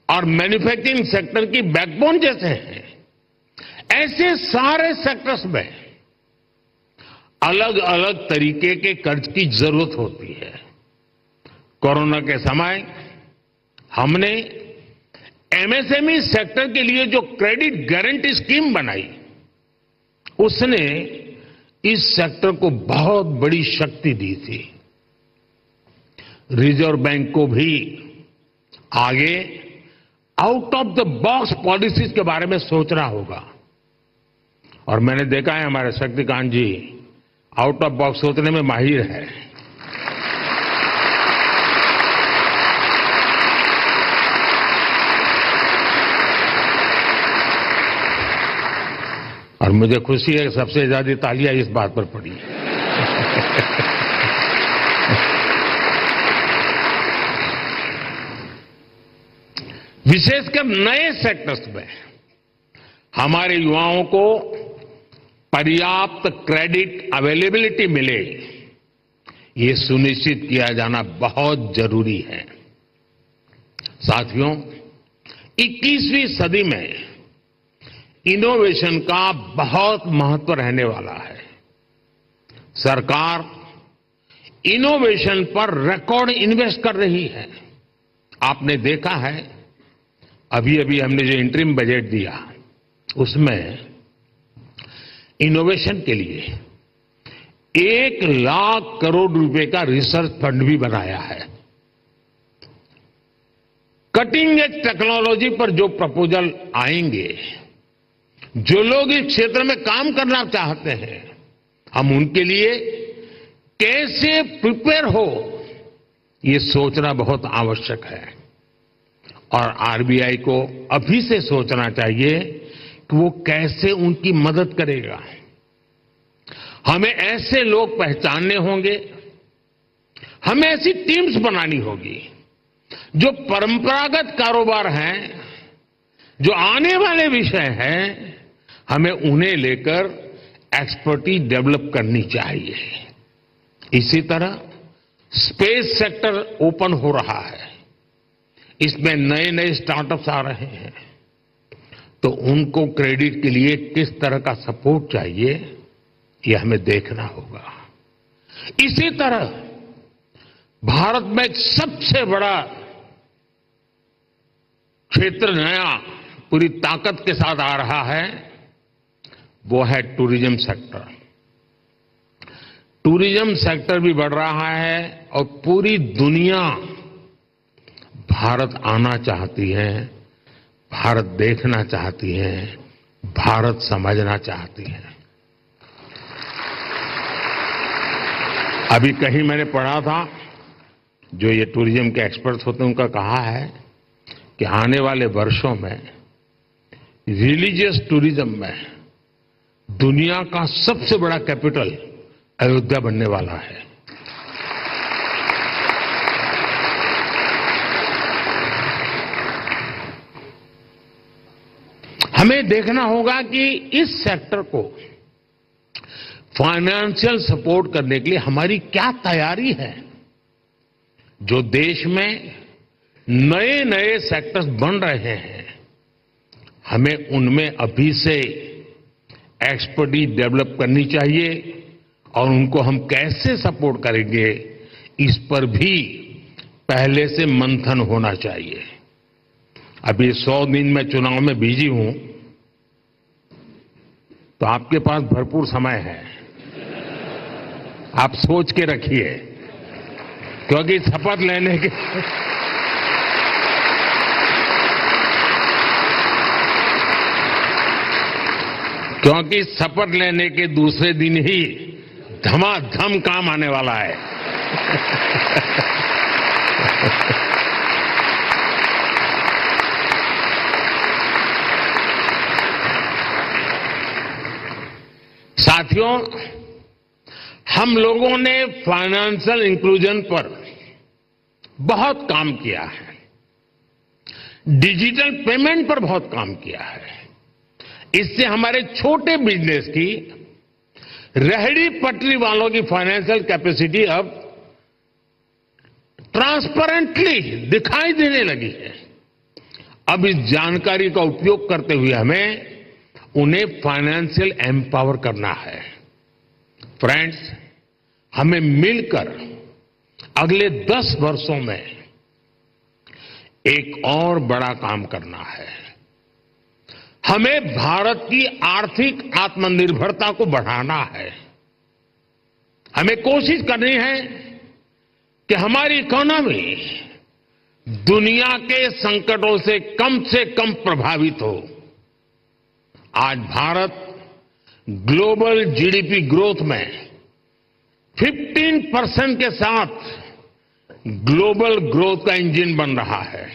और मैन्युफैक्चरिंग सेक्टर की बैकबोन जैसे हैं। ऐसे सारे सेक्टर्स में अलग अलग तरीके के कर्ज की जरूरत होती है। कोरोना के समय हमने एमएसएमई सेक्टर के लिए जो क्रेडिट गारंटी स्कीम बनाई, उसने इस सेक्टर को बहुत बड़ी शक्ति दी थी। रिजर्व बैंक को भी आगे out of the box policies के बारे में सोचना होगा। और मैंने देखा है हमारे शक्तिकांत जी आउट ऑफ बॉक्स सोचने में माहिर है। और मुझे खुशी है कि सबसे ज्यादा तालियां इस बात पर पड़ी। विशेषकर नए सेक्टर्स में हमारे युवाओं को पर्याप्त क्रेडिट अवेलेबिलिटी मिले, ये सुनिश्चित किया जाना बहुत जरूरी है। साथियों, 21वीं सदी में इनोवेशन का बहुत महत्व रहने वाला है। सरकार इनोवेशन पर रिकॉर्ड इन्वेस्ट कर रही है। आपने देखा है अभी अभी हमने जो इंटरिम बजट दिया, उसमें इनोवेशन के लिए 1 लाख करोड़ रुपए का रिसर्च फंड भी बनाया है। कटिंग एज टेक्नोलॉजी पर जो प्रपोजल आएंगे, जो लोग इस क्षेत्र में काम करना चाहते हैं, हम उनके लिए कैसे प्रिपेयर हो, ये सोचना बहुत आवश्यक है। और आरबीआई को अभी से सोचना चाहिए कि वो कैसे उनकी मदद करेगा। हमें ऐसे लोग पहचानने होंगे, हमें ऐसी टीम्स बनानी होगी जो परंपरागत कारोबार हैं, जो आने वाले विषय हैं, हमें उन्हें लेकर एक्सपर्टीज डेवलप करनी चाहिए। इसी तरह स्पेस सेक्टर ओपन हो रहा है, इसमें नए नए स्टार्टअप्स आ रहे हैं, तो उनको क्रेडिट के लिए किस तरह का सपोर्ट चाहिए, ये हमें देखना होगा। इसी तरह भारत में एक सबसे बड़ा क्षेत्र नया पूरी ताकत के साथ आ रहा है, वो है टूरिज्म सेक्टर। टूरिज्म सेक्टर भी बढ़ रहा है और पूरी दुनिया भारत आना चाहती है, भारत देखना चाहती है, भारत समझना चाहती है। अभी कहीं मैंने पढ़ा था, जो ये टूरिज्म के एक्सपर्ट्स होते हैं, उनका कहा है कि आने वाले वर्षों में रिलीजियस टूरिज्म में दुनिया का सबसे बड़ा कैपिटल अयोध्या बनने वाला है। हमें देखना होगा कि इस सेक्टर को फाइनेंशियल सपोर्ट करने के लिए हमारी क्या तैयारी है। जो देश में नए नए सेक्टर्स बन रहे हैं, हमें उनमें अभी से एक्सपर्टीज डेवलप करनी चाहिए और उनको हम कैसे सपोर्ट करेंगे, इस पर भी पहले से मंथन होना चाहिए। अभी 100 दिन मैं चुनाव में बिजी हूं, तो आपके पास भरपूर समय है। आप सोच के रखिए, क्योंकि शपथ लेने के शपथ लेने के दूसरे दिन ही धमाधम काम आने वाला है। साथियों, हम लोगों ने फाइनेंशियल इंक्लूजन पर बहुत काम किया है, डिजिटल पेमेंट पर बहुत काम किया है। इससे हमारे छोटे बिजनेस की, रेहड़ी पटरी वालों की फाइनेंशियल कैपेसिटी अब ट्रांसपेरेंटली दिखाई देने लगी है। अब इस जानकारी का उपयोग करते हुए हमें उन्हें फाइनेंशियल एम्पावर करना है। फ्रेंड्स, हमें मिलकर अगले 10 वर्षों में एक और बड़ा काम करना है। हमें भारत की आर्थिक आत्मनिर्भरता को बढ़ाना है। हमें कोशिश करनी है कि हमारी इकोनॉमी दुनिया के संकटों से कम प्रभावित हो। आज भारत ग्लोबल जीडीपी ग्रोथ में 15% के साथ ग्लोबल ग्रोथ का इंजन बन रहा है।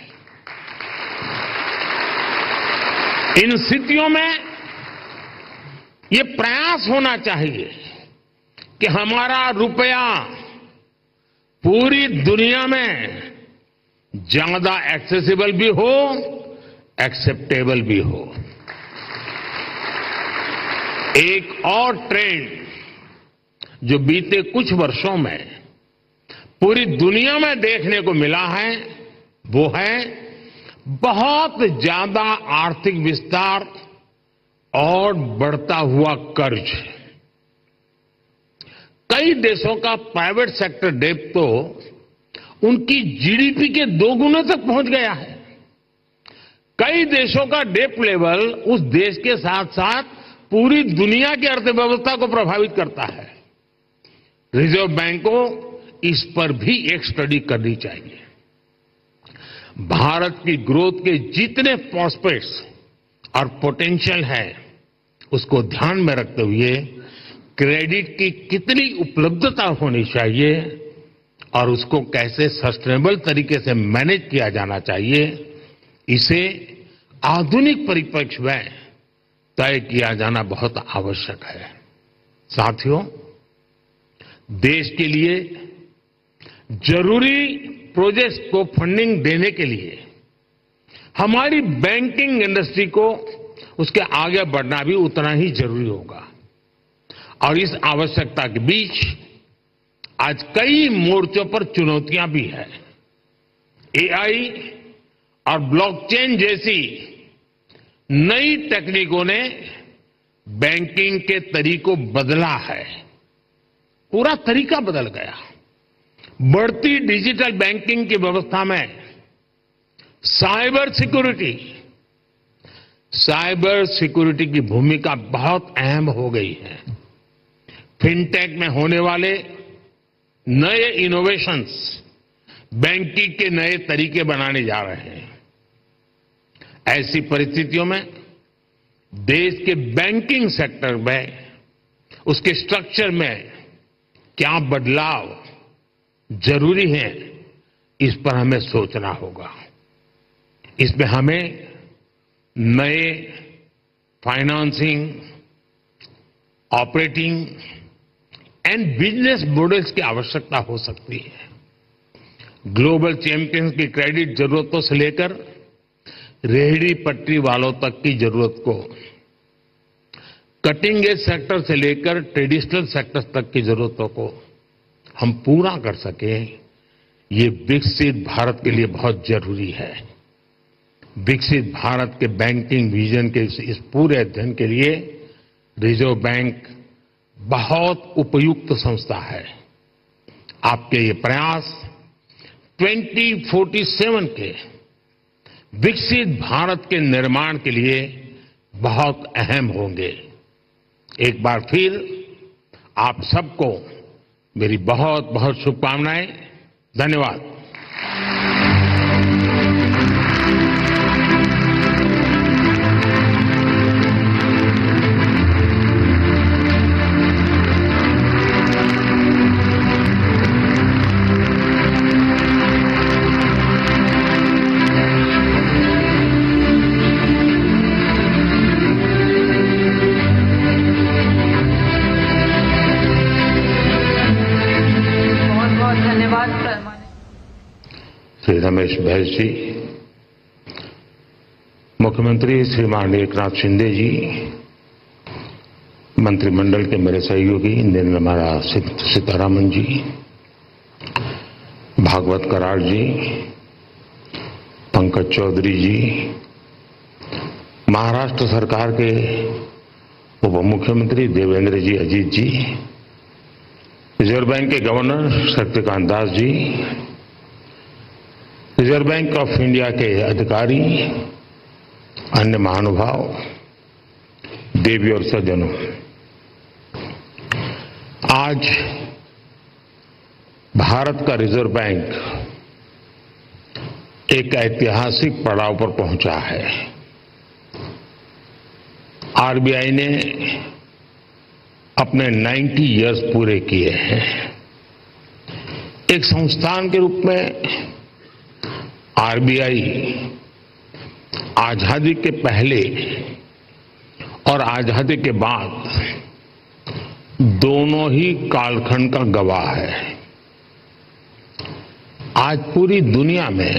इन स्थितियों में ये प्रयास होना चाहिए कि हमारा रुपया पूरी दुनिया में ज्यादा एक्सेसिबल भी हो, एक्सेप्टेबल भी हो। एक और ट्रेंड जो बीते कुछ वर्षों में पूरी दुनिया में देखने को मिला है, वो है बहुत ज्यादा आर्थिक विस्तार और बढ़ता हुआ कर्ज। कई देशों का प्राइवेट सेक्टर डेट तो उनकी जीडीपी के 2 गुने तक पहुंच गया है। कई देशों का डेट लेवल उस देश के साथ साथ पूरी दुनिया की अर्थव्यवस्था को प्रभावित करता है। रिजर्व बैंक को इस पर भी एक स्टडी करनी चाहिए। भारत की ग्रोथ के जितने प्रॉस्पेक्ट्स और पोटेंशियल है, उसको ध्यान में रखते हुए क्रेडिट की कितनी उपलब्धता होनी चाहिए और उसको कैसे सस्टेनेबल तरीके से मैनेज किया जाना चाहिए, इसे आधुनिक परिप्रेक्ष्य में तय किया जाना बहुत आवश्यक है। साथियों, देश के लिए जरूरी प्रोजेक्ट्स को फंडिंग देने के लिए हमारी बैंकिंग इंडस्ट्री को उसके आगे बढ़ना भी उतना ही जरूरी होगा। और इस आवश्यकता के बीच आज कई मोर्चों पर चुनौतियां भी हैं। एआई और ब्लॉकचेन जैसी नई तकनीकों ने बैंकिंग के तरीकों बदला है। पूरा तरीका बदल गया। बढ़ती डिजिटल बैंकिंग की व्यवस्था में साइबर सिक्योरिटी की भूमिका बहुत अहम हो गई है। फिनटेक में होने वाले नए इनोवेशंस बैंकिंग के नए तरीके बनाने जा रहे हैं। ऐसी परिस्थितियों में देश के बैंकिंग सेक्टर में, उसके स्ट्रक्चर में क्या बदलाव जरूरी है, इस पर हमें सोचना होगा। इसमें हमें नए financing, operating and business models की आवश्यकता हो सकती है। ग्लोबल चैंपियंस की क्रेडिट जरूरतों से लेकर रेहड़ी पटरी वालों तक की जरूरत को, कटिंग एज सेक्टर से लेकर ट्रेडिशनल सेक्टर तक की जरूरतों को हम पूरा कर सके, ये विकसित भारत के लिए बहुत जरूरी है। विकसित भारत के बैंकिंग विजन के इस पूरे अध्ययन के लिए रिजर्व बैंक बहुत उपयुक्त संस्था है। आपके ये प्रयास 2047 के विकसित भारत के निर्माण के लिए बहुत अहम होंगे। एक बार फिर आप सबको मेरी बहुत बहुत शुभकामनाएं। धन्यवाद। बहुत बहुत धन्यवाद। श्री रमेश बैस जी, मुख्यमंत्री श्रीमान एकनाथ शिंदे जी, मंत्रिमंडल के मेरे सहयोगी निर्मला सीतारामन जी, भागवत कराड़ जी, पंकज चौधरी जी, महाराष्ट्र सरकार के उप मुख्यमंत्री देवेंद्र जी अजीत जी, रिजर्व बैंक के governor Shaktikanta Das ji, reserve bank of India के अधिकारी, अन्य महानुभाव, देवी और सज्जनों, आज भारत का रिजर्व बैंक एक ऐतिहासिक पड़ाव पर पहुंचा है। आरबीआई ने अपने 90 इयर्स पूरे किए हैं। एक संस्थान के रूप में आरबीआई आजादी के पहले और आजादी के बाद दोनों ही कालखंड का गवाह है। आज पूरी दुनिया में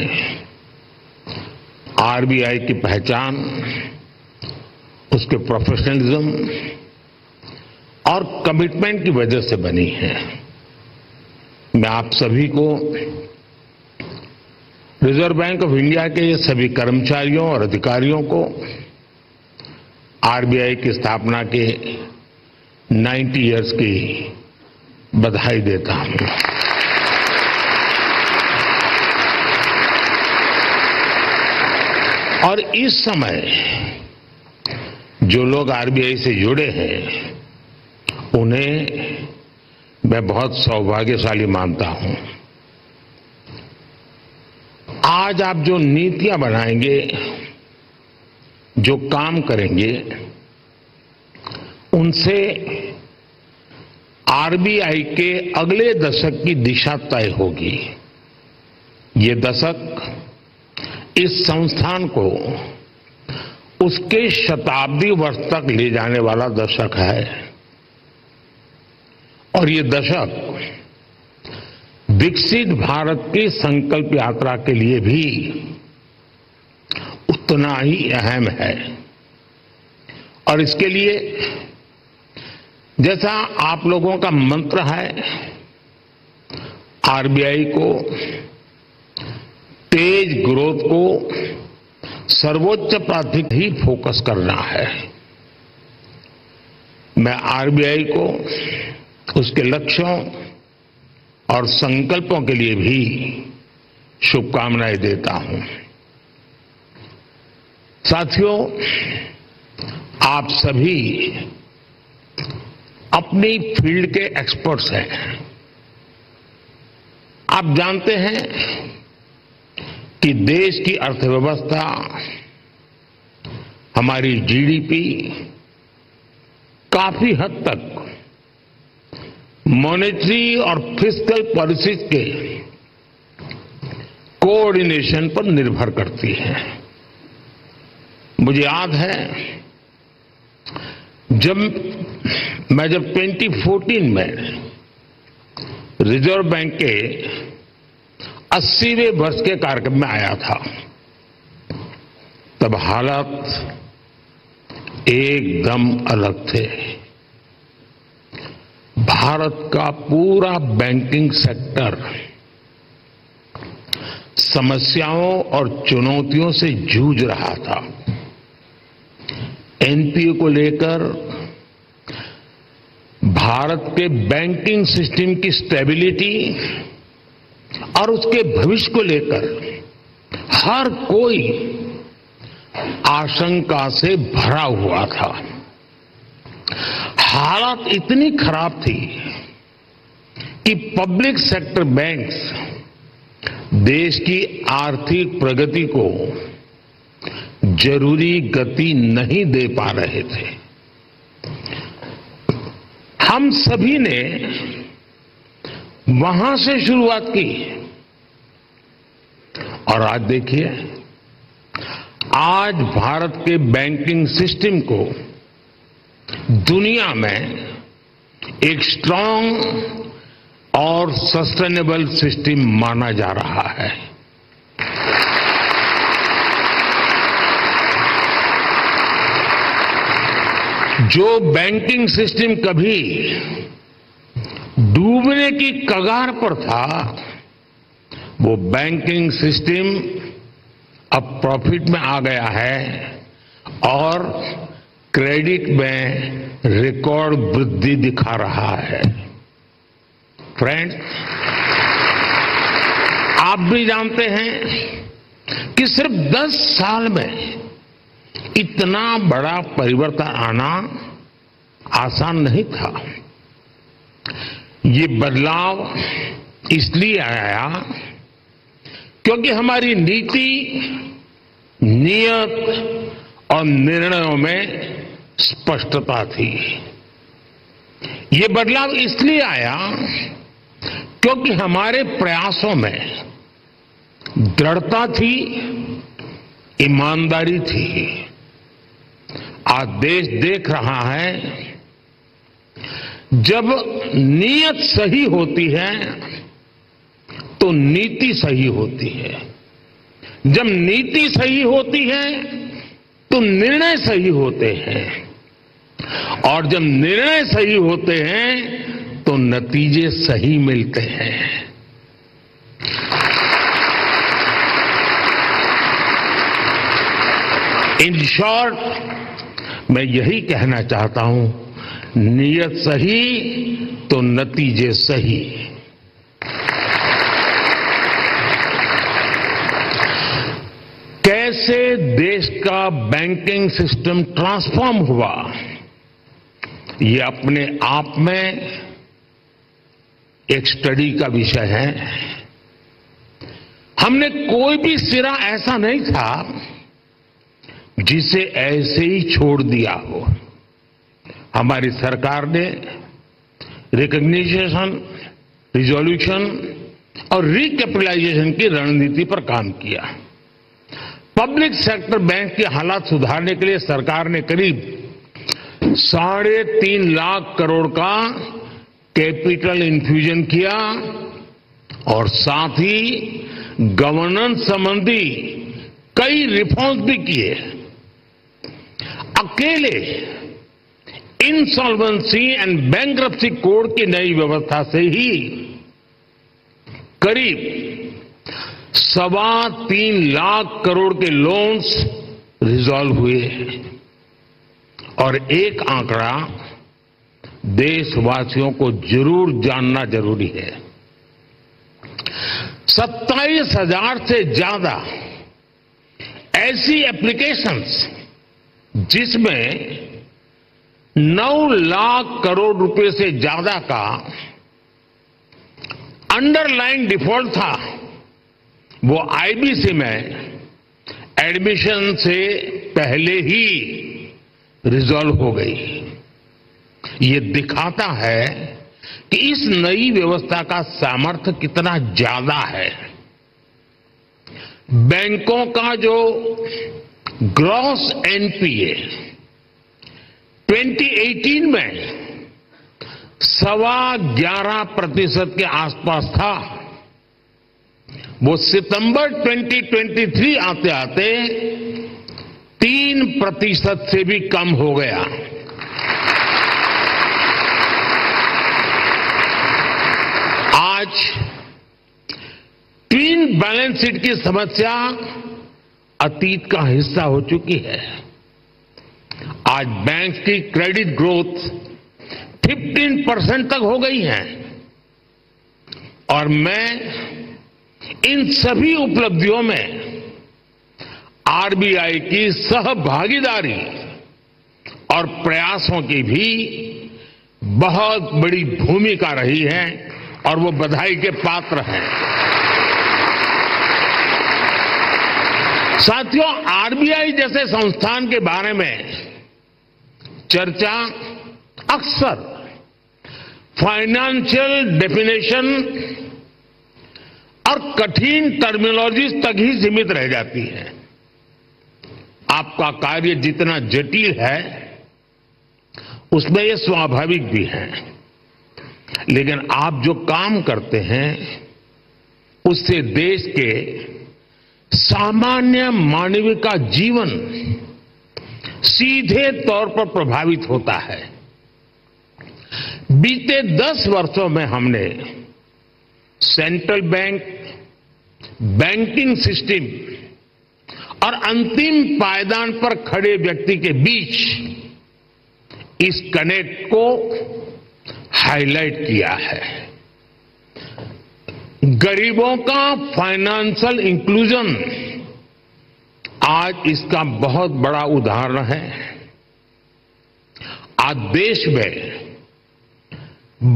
आरबीआई की पहचान उसके प्रोफेशनलिज्म और कमिटमेंट की वजह से बनी है। मैं आप सभी को रिजर्व बैंक ऑफ इंडिया के सभी कर्मचारियों और अधिकारियों को आरबीआई की स्थापना के 90 इयर्स की बधाई देता हूं। और इस समय जो लोग आरबीआई से जुड़े हैं उन्हें मैं बहुत सौभाग्यशाली मानता हूं। आज आप जो नीतियां बनाएंगे, जो काम करेंगे, उनसे आरबीआई के अगले दशक की दिशा तय होगी। ये दशक इस संस्थान को उसके शताब्दी वर्ष तक ले जाने वाला दशक है और ये दशक विकसित भारत की संकल्प यात्रा के लिए भी उतना ही अहम है। और इसके लिए जैसा आप लोगों का मंत्र है, आरबीआई को तेज ग्रोथ को सर्वोच्च प्राथमिकता ही फोकस करना है। मैं आरबीआई को उसके लक्ष्यों और संकल्पों के लिए भी शुभकामनाएं देता हूं। साथियों, आप सभी अपनी फील्ड के एक्सपर्ट्स हैं। आप जानते हैं कि देश की अर्थव्यवस्था, हमारी जीडीपी काफी हद तक मॉनेटरी और फिस्कल पॉलिसीज के कोऑर्डिनेशन पर निर्भर करती है। मुझे याद है जब 2014 में रिजर्व बैंक के 80वें वर्ष के कार्यक्रम में आया था, तब हालात एकदम अलग थे। भारत का पूरा बैंकिंग सेक्टर समस्याओं और चुनौतियों से जूझ रहा था। एनपीए को लेकर, भारत के बैंकिंग सिस्टम की स्टेबिलिटी और उसके भविष्य को लेकर हर कोई आशंका से भरा हुआ था। हालात इतनी खराब थी कि पब्लिक सेक्टर बैंक्स देश की आर्थिक प्रगति को जरूरी गति नहीं दे पा रहे थे। हम सभी ने वहां से शुरुआत की और आज देखिए, आज भारत के बैंकिंग सिस्टम को दुनिया में एक स्ट्रांग और सस्टेनेबल सिस्टम माना जा रहा है। जो बैंकिंग सिस्टम कभी डूबने की कगार पर था, वो बैंकिंग सिस्टम अब प्रॉफिट में आ गया है और क्रेडिट में रिकॉर्ड वृद्धि दिखा रहा है। फ्रेंड्स, आप भी जानते हैं कि सिर्फ 10 साल में इतना बड़ा परिवर्तन आना आसान नहीं था। ये बदलाव इसलिए आया क्योंकि हमारी नीति, नियत और निर्णयों में स्पष्टता थी। ये बदलाव इसलिए आया क्योंकि हमारे प्रयासों में दृढ़ता थी, ईमानदारी थी। आज देश देख रहा है, जब नीयत सही होती है तो नीति सही होती है। जब नीति सही होती है तो निर्णय सही होते हैं, और जब निर्णय सही होते हैं तो नतीजे सही मिलते हैं। इन शॉर्ट, मैं यही कहना चाहता हूं, नीयत सही तो नतीजे सही। कैसे देश का बैंकिंग सिस्टम ट्रांसफॉर्म हुआ, ये अपने आप में एक स्टडी का विषय है। हमने कोई भी सिरा ऐसा नहीं था जिसे ऐसे ही छोड़ दिया हो। हमारी सरकार ने रिकॉग्निशन, रिजोल्यूशन और रिकैपिटलाइजेशन की रणनीति पर काम किया। पब्लिक सेक्टर बैंक के हालात सुधारने के लिए सरकार ने करीब 3.5 लाख करोड़ का कैपिटल इन्फ्यूजन किया और साथ ही गवर्नेंस संबंधी कई रिफॉर्म्स भी किए। अकेले इंसॉल्वेंसी एंड बैंक्रप्सी कोड की नई व्यवस्था से ही करीब 3.25 लाख करोड़ के लोन्स रिजॉल्व हुए। और एक आंकड़ा देशवासियों को जरूर जानना जरूरी है। 27,000 से ज्यादा ऐसी एप्लीकेशंस जिसमें 9 लाख करोड़ रुपए से ज्यादा का अंडरलाइन डिफॉल्ट था, वो आईबीसी में एडमिशन से पहले ही रिजॉल्व हो गई। ये दिखाता है कि इस नई व्यवस्था का सामर्थ्य कितना ज्यादा है। बैंकों का जो ग्रॉस एनपीए 2018 में 11.25% के आसपास था, वो सितंबर 2023 आते आते 3% से भी कम हो गया। आज ट्विन बैलेंस शीट की समस्या अतीत का हिस्सा हो चुकी है। आज बैंक की क्रेडिट ग्रोथ 15% तक हो गई है और मैं इन सभी उपलब्धियों में आरबीआई की सहभागीदारी और प्रयासों की भी बहुत बड़ी भूमिका रही है और वो बधाई के पात्र हैं। साथियों, आरबीआई जैसे संस्थान के बारे में चर्चा अक्सर फाइनेंशियल डेफिनेशन और कठिन टर्मिनोलॉजी तक ही सीमित रह जाती है। आपका कार्य जितना जटिल है उसमें यह स्वाभाविक भी है, लेकिन आप जो काम करते हैं उससे देश के सामान्य मानव का जीवन सीधे तौर पर प्रभावित होता है। बीते 10 वर्षों में हमने सेंट्रल बैंक, बैंकिंग सिस्टम और अंतिम पायदान पर खड़े व्यक्ति के बीच इस कनेक्ट को हाईलाइट किया है। गरीबों का फाइनेंशियल इंक्लूजन आज इसका बहुत बड़ा उदाहरण है। आज देश में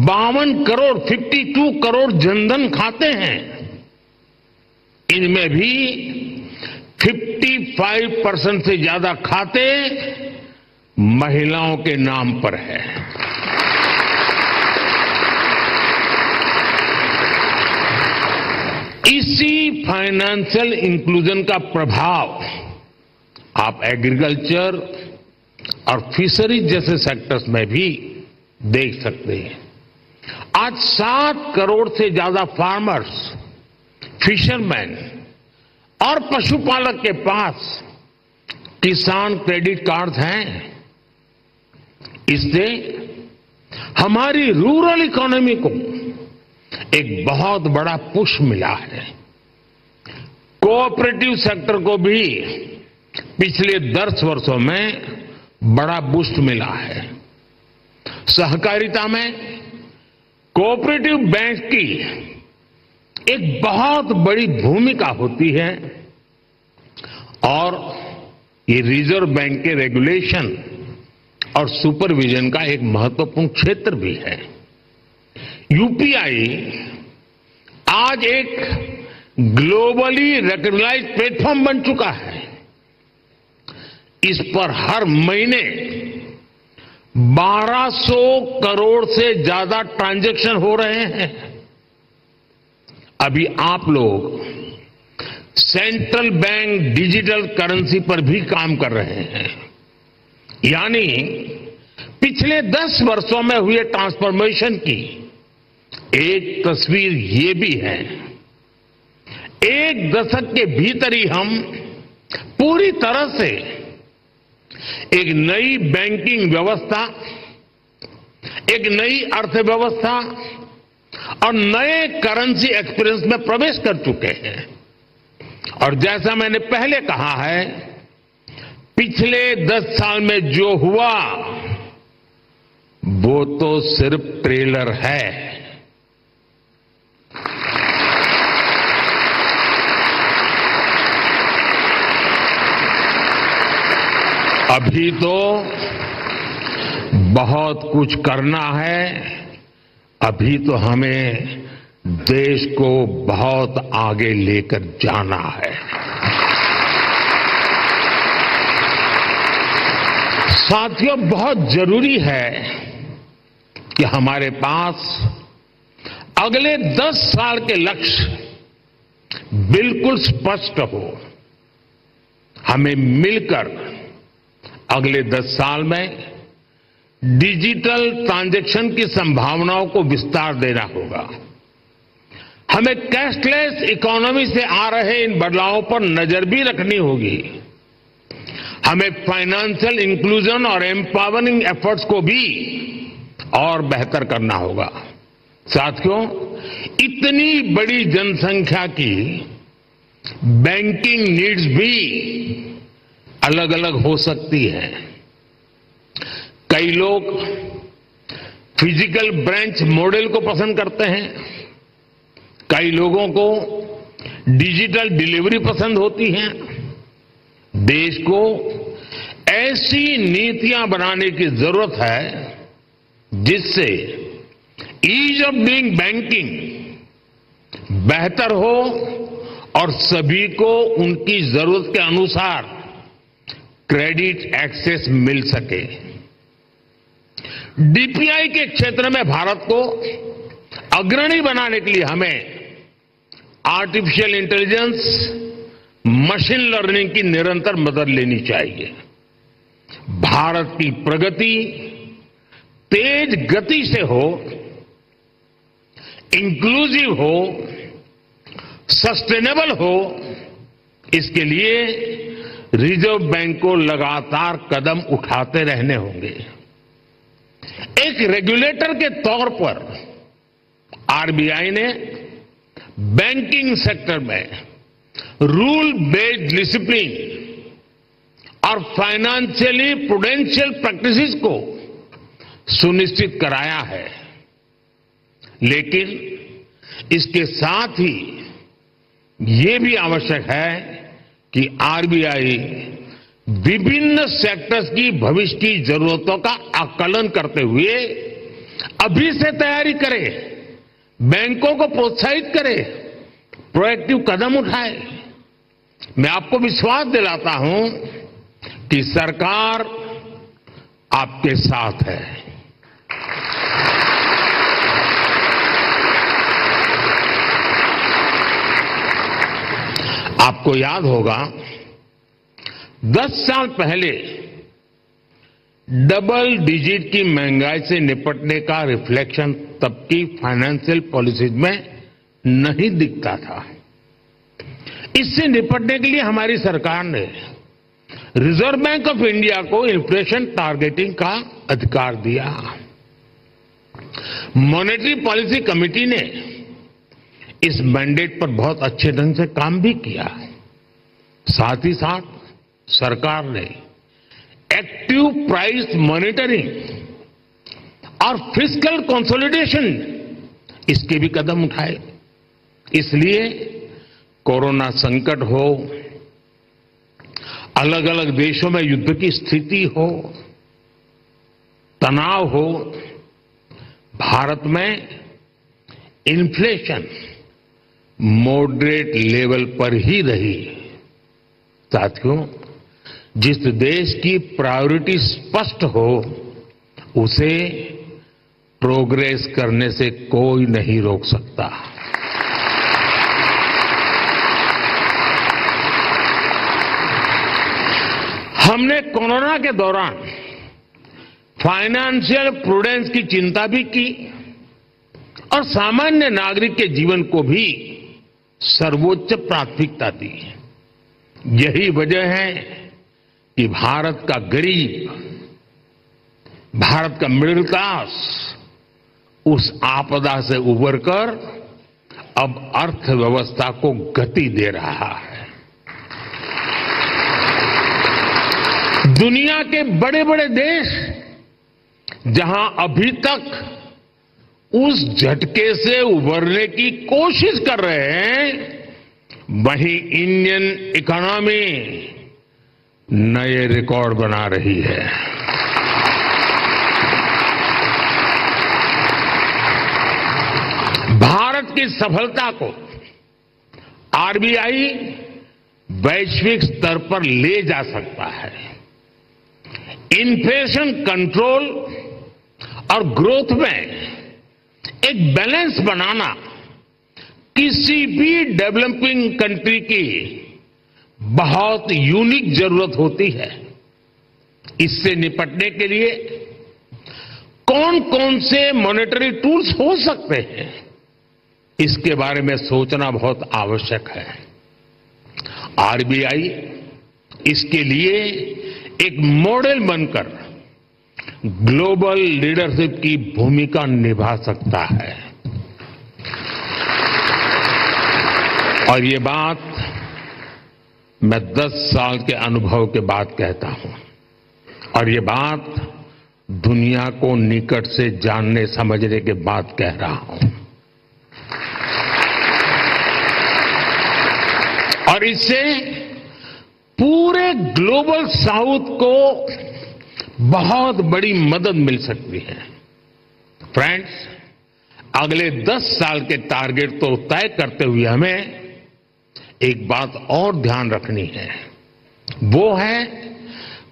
52 करोड़ जनधन खाते हैं। इनमें भी 55% से ज्यादा खाते महिलाओं के नाम पर है। इसी फाइनेंशियल इंक्लूजन का प्रभाव आप एग्रीकल्चर और फिशरीज जैसे सेक्टर्स में भी देख सकते हैं। आज 7 करोड़ से ज्यादा फार्मर्स, फिशरमैन और पशुपालक के पास किसान क्रेडिट कार्ड हैं। इससे हमारी रूरल इकोनॉमी को एक बहुत बड़ा पुश मिला है। कोऑपरेटिव सेक्टर को भी पिछले 10 वर्षों में बड़ा बूस्ट मिला है। सहकारिता में कोऑपरेटिव बैंक की एक बहुत बड़ी भूमिका होती है और ये रिजर्व बैंक के रेगुलेशन और सुपरविजन का एक महत्वपूर्ण क्षेत्र भी है। यूपीआई आज एक ग्लोबली रिकॉग्नाइज्ड प्लेटफॉर्म बन चुका है। इस पर हर महीने 1200 करोड़ से ज्यादा ट्रांजैक्शन हो रहे हैं। अभी आप लोग सेंट्रल बैंक डिजिटल करेंसी पर भी काम कर रहे हैं। यानी पिछले 10 वर्षों में हुए ट्रांसफॉर्मेशन की एक तस्वीर ये भी है। एक दशक के भीतर ही हम पूरी तरह से एक नई बैंकिंग व्यवस्था, एक नई अर्थव्यवस्था और नए करेंसी एक्सपीरियंस में प्रवेश कर चुके हैं। और जैसा मैंने पहले कहा है, पिछले 10 साल में जो हुआ वो तो सिर्फ ट्रेलर है। अभी तो बहुत कुछ करना है। अभी तो हमें देश को बहुत आगे लेकर जाना है। साथियों, बहुत जरूरी है कि हमारे पास अगले 10 साल के लक्ष्य बिल्कुल स्पष्ट हो। हमें मिलकर अगले 10 साल में डिजिटल ट्रांजैक्शन की संभावनाओं को विस्तार देना होगा। हमें कैशलेस इकोनॉमी से आ रहे इन बदलावों पर नजर भी रखनी होगी। हमें फाइनेंशियल इंक्लूजन और एम्पावरिंग एफर्ट्स को भी और बेहतर करना होगा। साथियों, इतनी बड़ी जनसंख्या की बैंकिंग नीड्स भी अलग अलग हो सकती है। कई लोग फिजिकल ब्रांच मॉडल को पसंद करते हैं, कई लोगों को डिजिटल डिलीवरी पसंद होती है। देश को ऐसी नीतियां बनाने की जरूरत है जिससे ईज ऑफ डूइंग बैंकिंग बेहतर हो और सभी को उनकी जरूरत के अनुसार क्रेडिट एक्सेस मिल सके। डीपीआई के क्षेत्र में भारत को अग्रणी बनाने के लिए हमें आर्टिफिशियल इंटेलिजेंस, मशीन लर्निंग की निरंतर मदद लेनी चाहिए। भारत की प्रगति तेज गति से हो, इंक्लूसिव हो, सस्टेनेबल हो, इसके लिए रिजर्व बैंक को लगातार कदम उठाते रहने होंगे। एक रेगुलेटर के तौर पर आरबीआई ने बैंकिंग सेक्टर में रूल बेस्ड डिसिप्लिन और फाइनेंशियली प्रूडेंशियल प्रैक्टिसेस को सुनिश्चित कराया है, लेकिन इसके साथ ही ये भी आवश्यक है कि आरबीआई विभिन्न सेक्टर्स की भविष्य की जरूरतों का आकलन करते हुए अभी से तैयारी करे, बैंकों को प्रोत्साहित करे, प्रोएक्टिव कदम उठाए। मैं आपको विश्वास दिलाता हूं कि सरकार आपके साथ है। आपको याद होगा 10 साल पहले डबल डिजिट की महंगाई से निपटने का रिफ्लेक्शन तब की फाइनेंशियल पॉलिसीज में नहीं दिखता था। इससे निपटने के लिए हमारी सरकार ने रिजर्व बैंक ऑफ इंडिया को इन्फ्लेशन टारगेटिंग का अधिकार दिया। मॉनेटरी पॉलिसी कमेटी ने इस मैंडेट पर बहुत अच्छे ढंग से काम भी किया। साथ ही साथ सरकार ने एक्टिव प्राइस मॉनिटरिंग और फिस्कल कंसोलिडेशन इसके भी कदम उठाए। इसलिए कोरोना संकट हो, अलग अलग देशों में युद्ध की स्थिति हो, तनाव हो, भारत में इन्फ्लेशन मॉडरेट लेवल पर ही रही। साथियों, जिस देश की प्रायोरिटी स्पष्ट हो उसे प्रोग्रेस करने से कोई नहीं रोक सकता। हमने कोरोना के दौरान फाइनेंशियल प्रूडेंस की चिंता भी की और सामान्य नागरिक के जीवन को भी सर्वोच्च प्राथमिकता दी। यही वजह है कि भारत का गरीब, भारत का मिडिल क्लास उस आपदा से उबरकर अब अर्थव्यवस्था को गति दे रहा है। दुनिया के बड़े बड़े देश जहां अभी तक उस झटके से उबरने की कोशिश कर रहे हैं, वहीं इंडियन इकोनॉमी नए रिकॉर्ड बना रही है। भारत की सफलता को आरबीआई वैश्विक स्तर पर ले जा सकता है। इन्फ्लेशन कंट्रोल और ग्रोथ में एक बैलेंस बनाना किसी भी डेवलपिंग कंट्री की बहुत यूनिक जरूरत होती है। इससे निपटने के लिए कौन कौन से मॉनेटरी टूल्स हो सकते हैं, इसके बारे में सोचना बहुत आवश्यक है। आरबीआई इसके लिए एक मॉडल बनकर ग्लोबल लीडरशिप की भूमिका निभा सकता है। और ये बात मैं 10 साल के अनुभव के बाद कहता हूं, और ये बात दुनिया को निकट से जानने समझने के बाद कह रहा हूं। और इससे पूरे ग्लोबल साउथ को बहुत बड़ी मदद मिल सकती है। फ्रेंड्स, अगले 10 साल के टारगेट तो तय करते हुए हमें एक बात और ध्यान रखनी है, वो है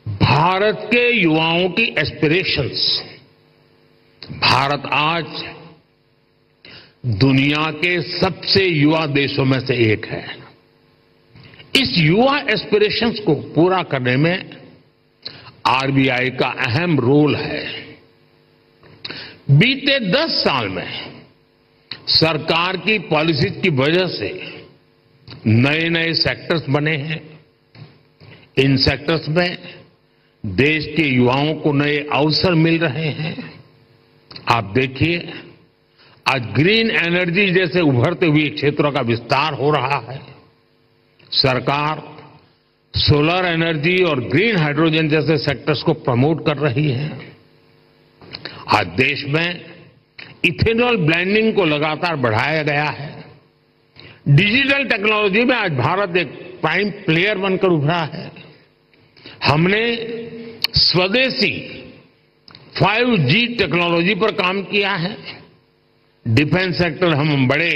भारत के युवाओं की एस्पिरेशंस। भारत आज दुनिया के सबसे युवा देशों में से एक है। इस युवा एस्पिरेशंस को पूरा करने में आरबीआई का अहम रोल है। बीते 10 साल में सरकार की पॉलिसीज की वजह से नए नए सेक्टर्स बने हैं। इन सेक्टर्स में देश के युवाओं को नए अवसर मिल रहे हैं। आप देखिए, आज ग्रीन एनर्जी जैसे उभरते हुए क्षेत्रों का विस्तार हो रहा है। सरकार सोलर एनर्जी और ग्रीन हाइड्रोजन जैसे सेक्टर्स को प्रमोट कर रही है। आज देश में इथेनॉल ब्लेंडिंग को लगातार बढ़ाया गया है। डिजिटल टेक्नोलॉजी में आज भारत एक प्राइम प्लेयर बनकर उभरा है। हमने स्वदेशी 5G टेक्नोलॉजी पर काम किया है। डिफेंस सेक्टर हम बड़े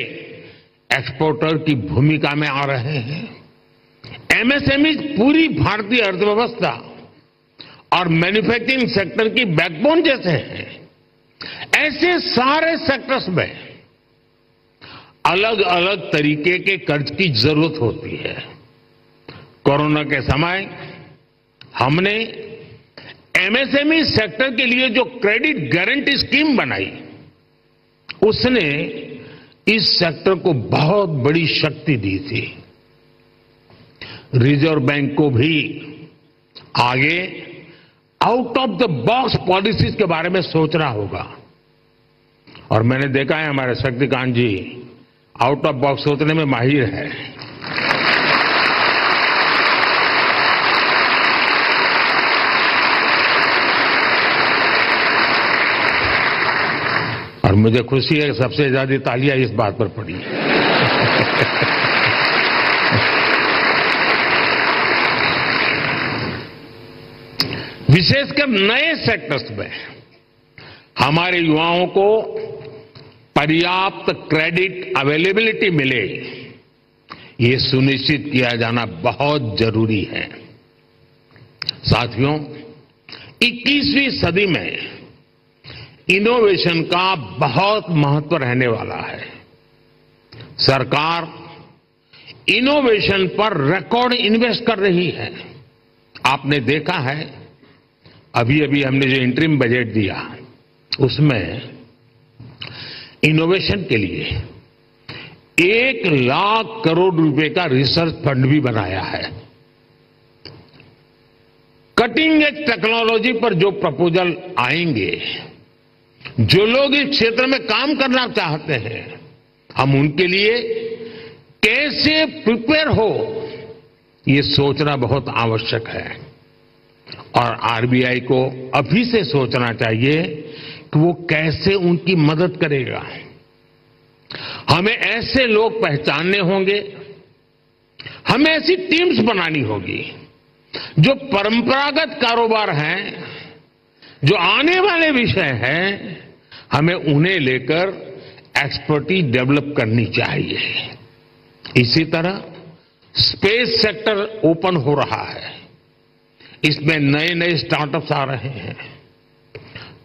एक्सपोर्टर की भूमिका में आ रहे हैं। एमएसएमई पूरी भारतीय अर्थव्यवस्था और मैन्युफैक्चरिंग सेक्टर की बैकबोन जैसे हैं। ऐसे सारे सेक्टर्स में अलग अलग तरीके के कर्ज की जरूरत होती है। कोरोना के समय हमने एमएसएमई सेक्टर के लिए जो क्रेडिट गारंटी स्कीम बनाई, उसने इस सेक्टर को बहुत बड़ी शक्ति दी थी। रिजर्व बैंक को भी आगे out of the box policies के बारे में सोचना होगा। और मैंने देखा है हमारे शक्तिकांत जी आउट ऑफ बॉक्स सोचने में माहिर है। और मुझे खुशी है कि सबसे ज्यादा तालियां इस बात पर पड़ी है। विशेषकर नए सेक्टर्स में हमारे युवाओं को पर्याप्त क्रेडिट अवेलेबिलिटी मिले, ये सुनिश्चित किया जाना बहुत जरूरी है। साथियों, 21वीं सदी में इनोवेशन का बहुत महत्व रहने वाला है। सरकार इनोवेशन पर रिकॉर्ड इन्वेस्ट कर रही है। आपने देखा है, अभी अभी हमने जो इंटरिम बजट दिया, उसमें इनोवेशन के लिए 1 लाख करोड़ रुपए का रिसर्च फंड भी बनाया है। कटिंग एज टेक्नोलॉजी पर जो प्रपोजल आएंगे, जो लोग इस क्षेत्र में काम करना चाहते हैं, हम उनके लिए कैसे प्रिपेयर हो, ये सोचना बहुत आवश्यक है। और आरबीआई को अभी से सोचना चाहिए कि वो कैसे उनकी मदद करेगा। हमें ऐसे लोग पहचानने होंगे, हमें ऐसी टीम्स बनानी होगी जो परंपरागत कारोबार हैं, जो आने वाले विषय हैं, हमें उन्हें लेकर एक्सपर्टीज डेवलप करनी चाहिए। इसी तरह स्पेस सेक्टर ओपन हो रहा है। इसमें नए नए स्टार्टअप्स आ रहे हैं,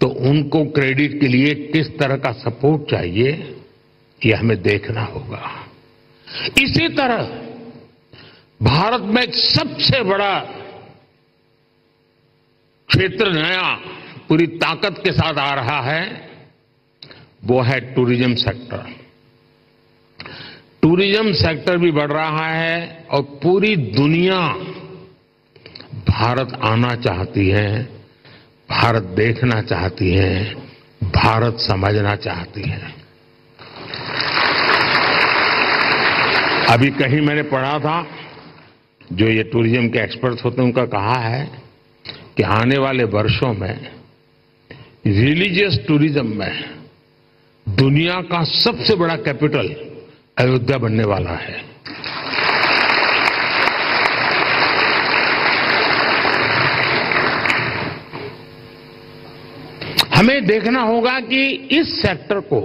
तो उनको क्रेडिट के लिए किस तरह का सपोर्ट चाहिए, ये हमें देखना होगा। इसी तरह भारत में एक सबसे बड़ा क्षेत्र नया पूरी ताकत के साथ आ रहा है, वो है टूरिज्म सेक्टर। टूरिज्म सेक्टर भी बढ़ रहा है और पूरी दुनिया भारत आना चाहती है, भारत देखना चाहती है, भारत समझना चाहती है। अभी कहीं मैंने पढ़ा था, जो ये टूरिज्म के एक्सपर्ट्स होते हैं, उनका कहा है कि आने वाले वर्षों में रिलीजियस टूरिज्म में दुनिया का सबसे बड़ा कैपिटल अयोध्या बनने वाला है। हमें देखना होगा कि इस सेक्टर को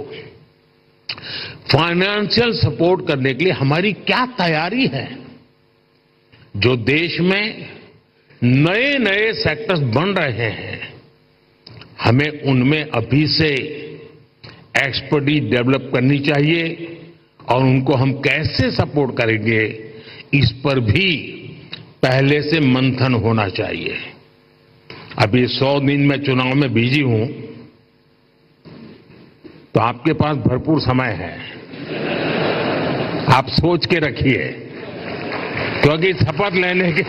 फाइनेंशियल सपोर्ट करने के लिए हमारी क्या तैयारी है। जो देश में नए नए सेक्टर्स बन रहे हैं, हमें उनमें अभी से एक्सपर्टीज डेवलप करनी चाहिए और उनको हम कैसे सपोर्ट करेंगे, इस पर भी पहले से मंथन होना चाहिए। अभी 100 दिन में चुनाव में बिजी हूं, तो आपके पास भरपूर समय है। आप सोच के रखिए, क्योंकि शपथ लेने के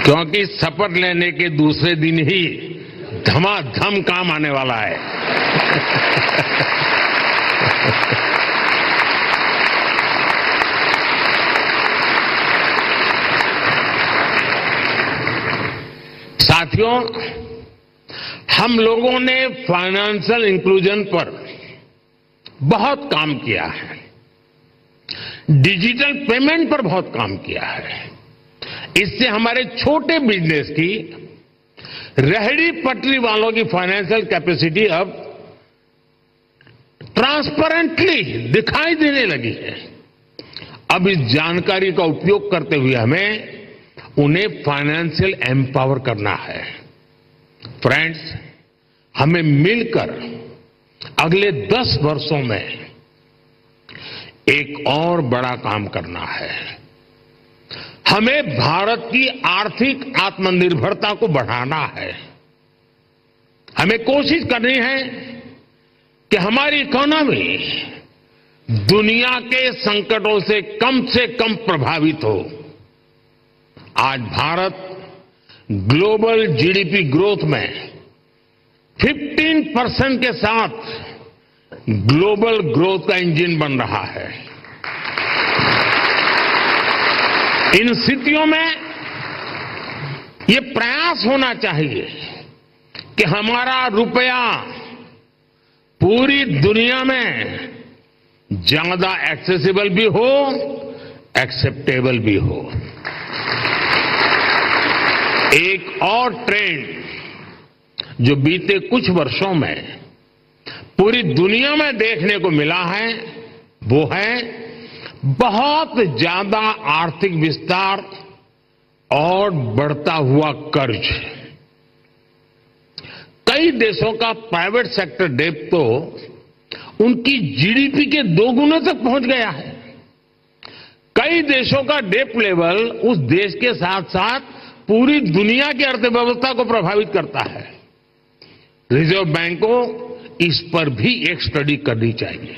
क्योंकि शपथ लेने के दूसरे दिन ही धमाधम काम आने वाला है। साथियों, हम लोगों ने फाइनेंशियल इंक्लूजन पर बहुत काम किया है, डिजिटल पेमेंट पर बहुत काम किया है। इससे हमारे छोटे बिजनेस की, रेहड़ी पटरी वालों की फाइनेंशियल कैपेसिटी अब ट्रांसपेरेंटली दिखाई देने लगी है। अब इस जानकारी का उपयोग करते हुए हमें उन्हें फाइनेंशियल एम्पावर करना है। फ्रेंड्स, हमें मिलकर अगले 10 वर्षों में एक और बड़ा काम करना है। हमें भारत की आर्थिक आत्मनिर्भरता को बढ़ाना है। हमें कोशिश करनी है कि हमारी इकोनॉमी दुनिया के संकटों से कम प्रभावित हो। आज भारत ग्लोबल जीडीपी ग्रोथ में 15% के साथ ग्लोबल ग्रोथ का इंजन बन रहा है। इन स्थितियों में ये प्रयास होना चाहिए कि हमारा रुपया पूरी दुनिया में ज्यादा एक्सेसिबल भी हो, एक्सेप्टेबल भी हो। एक और ट्रेंड जो बीते कुछ वर्षों में पूरी दुनिया में देखने को मिला है, वो है बहुत ज्यादा आर्थिक विस्तार और बढ़ता हुआ कर्ज। कई देशों का प्राइवेट सेक्टर डेट तो उनकी जीडीपी के 2 गुने तक पहुंच गया है। कई देशों का डेट लेवल उस देश के साथ साथ पूरी दुनिया की अर्थव्यवस्था को प्रभावित करता है। रिजर्व बैंक को इस पर भी एक स्टडी करनी चाहिए।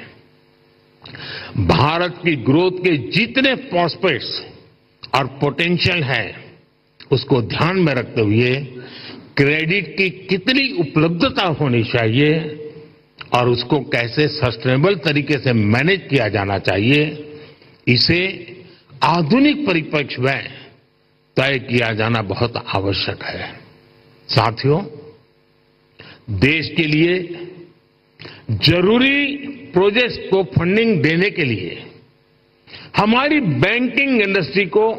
भारत की ग्रोथ के जितने प्रॉस्पेक्ट्स और पोटेंशियल है, उसको ध्यान में रखते हुए क्रेडिट की कितनी उपलब्धता होनी चाहिए और उसको कैसे सस्टेनेबल तरीके से मैनेज किया जाना चाहिए, इसे आधुनिक परिप्रेक्ष्य में तय किया जाना बहुत आवश्यक है। साथियों, देश के लिए जरूरी प्रोजेक्ट्स को फंडिंग देने के लिए हमारी बैंकिंग इंडस्ट्री को